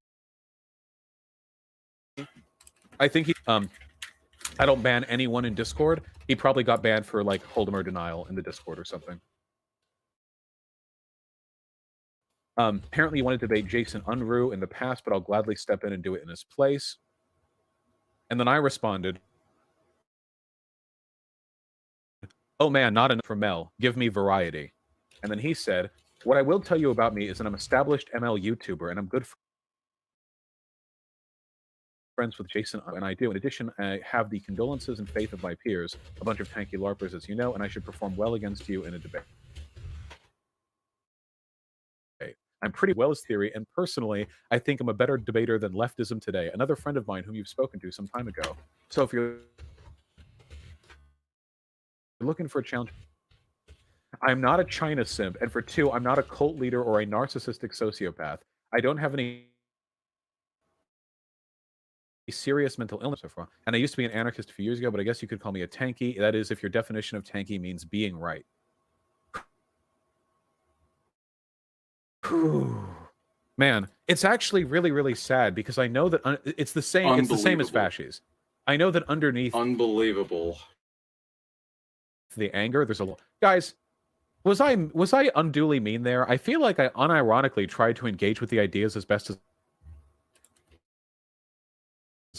I think he. I don't ban anyone in Discord. He probably got banned for like Hold'em or denial in the Discord or something. Apparently you wanted to debate Jason Unruh in the past, but I'll gladly step in and do it in his place. And then I responded, oh man, not enough for Mel. Give me variety. And then he said, what I will tell you about me is that I'm an established ML YouTuber and I'm good friends with Jason, and I do. In addition, I have the condolences and faith of my peers, a bunch of tanky LARPers, as you know, and I should perform well against you in a debate. I'm pretty well as theory, and personally, I think I'm a better debater than leftism today. Another friend of mine whom you've spoken to some time ago. So if you're looking for a challenge, I'm not a China simp, and for two, I'm not a cult leader or a narcissistic sociopath. I don't have any serious mental illness so far, and I used to be an anarchist a few years ago, but I guess you could call me a tanky. That is, if your definition of tanky means being right. Man, it's actually really, really sad because I know that it's the same. It's the same as fascists. I know that underneath unbelievable the anger, there's a guys. Was I unduly mean there? I feel like I unironically tried to engage with the ideas as best as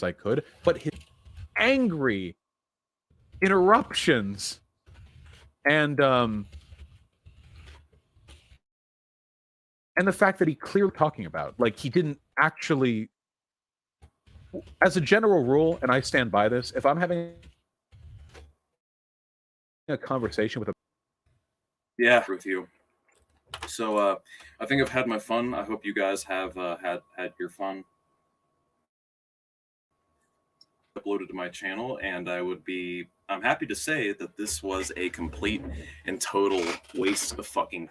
I could, but his angry interruptions and the fact that he clearly talking about, like, he didn't actually, as a general rule, and I stand by this, if I'm having a conversation with a with you. So I think I've had my fun. I hope you guys have had your fun. Uploaded to my channel, and I'm happy to say that this was a complete and total waste of fucking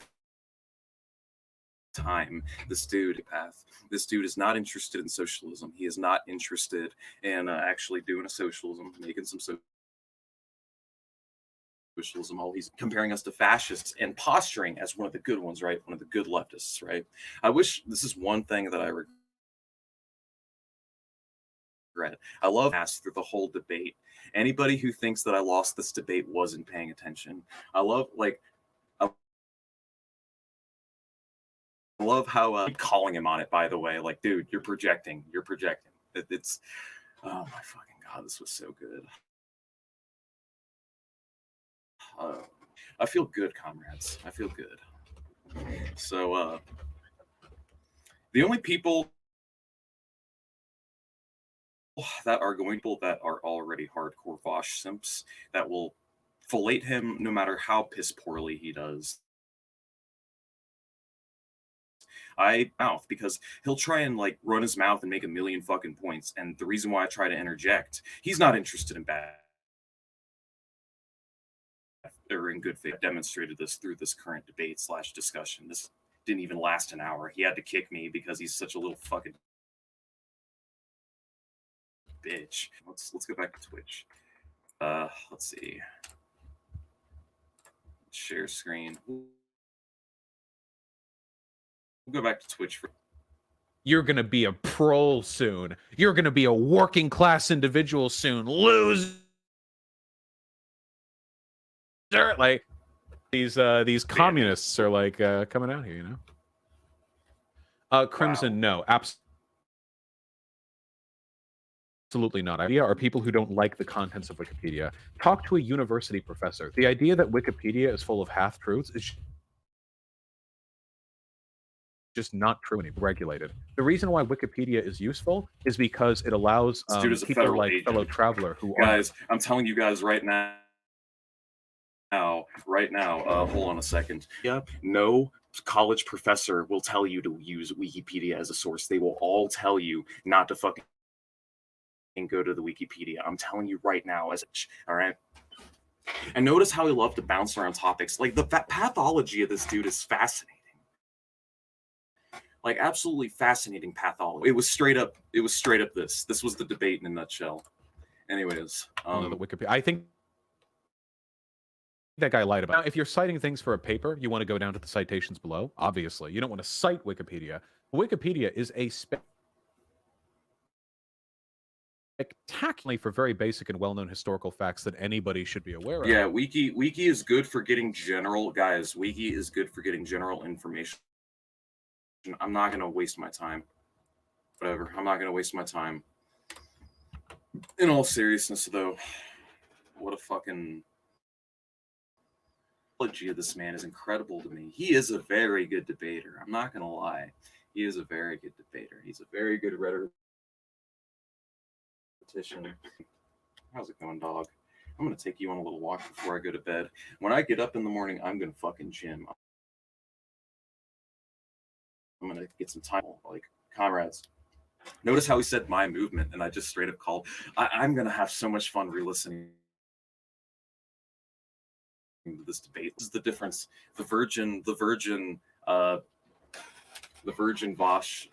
time. This dude is not interested in socialism. He is not interested in actually doing a socialism, making some socialism. All he's comparing us to fascists and posturing as one of the good ones, right? One of the good leftists, right? I wish this is one thing that I regret. I love asked through the whole debate. Anybody who thinks that I lost this debate wasn't paying attention. I love how I'm calling him on it, by the way. Like, dude, you're projecting. It's oh my fucking god, this was so good. I feel good, comrades. I feel good. So The only people that are going to that are already hardcore Vaush simps that will fillet him no matter how piss poorly he does. Mouth because he'll try and like run his mouth and make a million fucking points. And the reason why I try to interject, he's not interested in bad or in good faith. I demonstrated this through this current debate / discussion. This didn't even last an hour. He had to kick me because he's such a little fucking bitch. Let's go back to Twitch. Let's see. Share screen. We'll go back to Twitch for. You're gonna be a pro soon. You're gonna be a working class individual soon. Loser. Like these communists are like coming out here, you know. Crimson, Wow. no, absolutely not. Idea are people who don't like the contents of Wikipedia. Talk to a university professor. The idea that Wikipedia is full of half-truths is just not true and regulated. The reason why Wikipedia is useful is because it allows people like agent. Fellow Traveler who guys, I'm telling you guys right now, hold on a second. Yeah, no college professor will tell you to use Wikipedia as a source. They will all tell you not to fucking go to the Wikipedia. I'm telling you right now, all right. And notice how he loved to bounce around topics. Like the pathology of this dude is fascinating. Like absolutely fascinating pathology. It was straight up this. This was the debate in a nutshell. Anyways, the Wikipedia. I think that guy lied about. Now, if you're citing things for a paper, you want to go down to the citations below. Obviously, you don't want to cite Wikipedia. Wikipedia is a spectacularly for very basic and well-known historical facts that anybody should be aware of. Yeah, Wiki is good for getting general guys. Wiki is good for getting general information. I'm not gonna waste my time. Whatever. I'm not gonna waste my time. In all seriousness, though, what a fucking apology of this man is incredible to me. He is a very good debater. I'm not gonna lie. He is a very good debater. He's a very good rhetorician. How's it going, dog? I'm gonna take you on a little walk before I go to bed. When I get up in the morning, I'm gonna fucking gym. I'm gonna get some time, like comrades. Notice how he said my movement, and I just straight up called. I'm gonna have so much fun re-listening to this debate. This is the difference. The virgin Vaush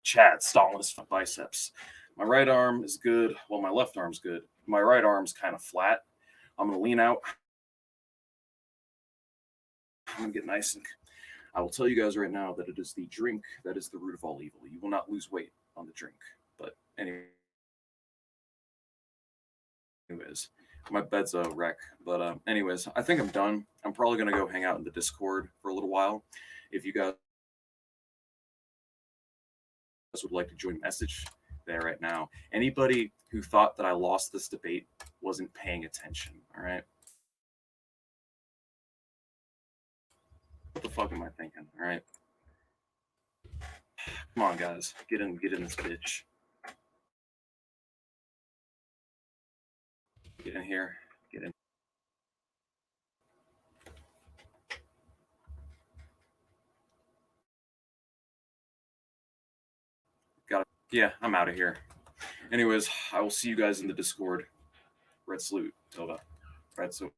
Chad Stalinist biceps. My right arm is good. Well, my left arm's good. My right arm's kind of flat. I'm gonna lean out. I'm gonna get nice and I will tell you guys right now that it is the drink that is the root of all evil. You will not lose weight on the drink. But anyways, my bed's a wreck. But anyways, I think I'm done. I'm probably gonna go hang out in the Discord for a little while. If you guys would like to join, message there right now. Anybody who thought that I lost this debate wasn't paying attention. All right. What the fuck am I thinking? All right. Come on, guys. Get in this bitch. Get in here. Get in. Got it. Yeah, I'm out of here. Anyways, I will see you guys in the Discord. Red salute. Tilda. Red salute.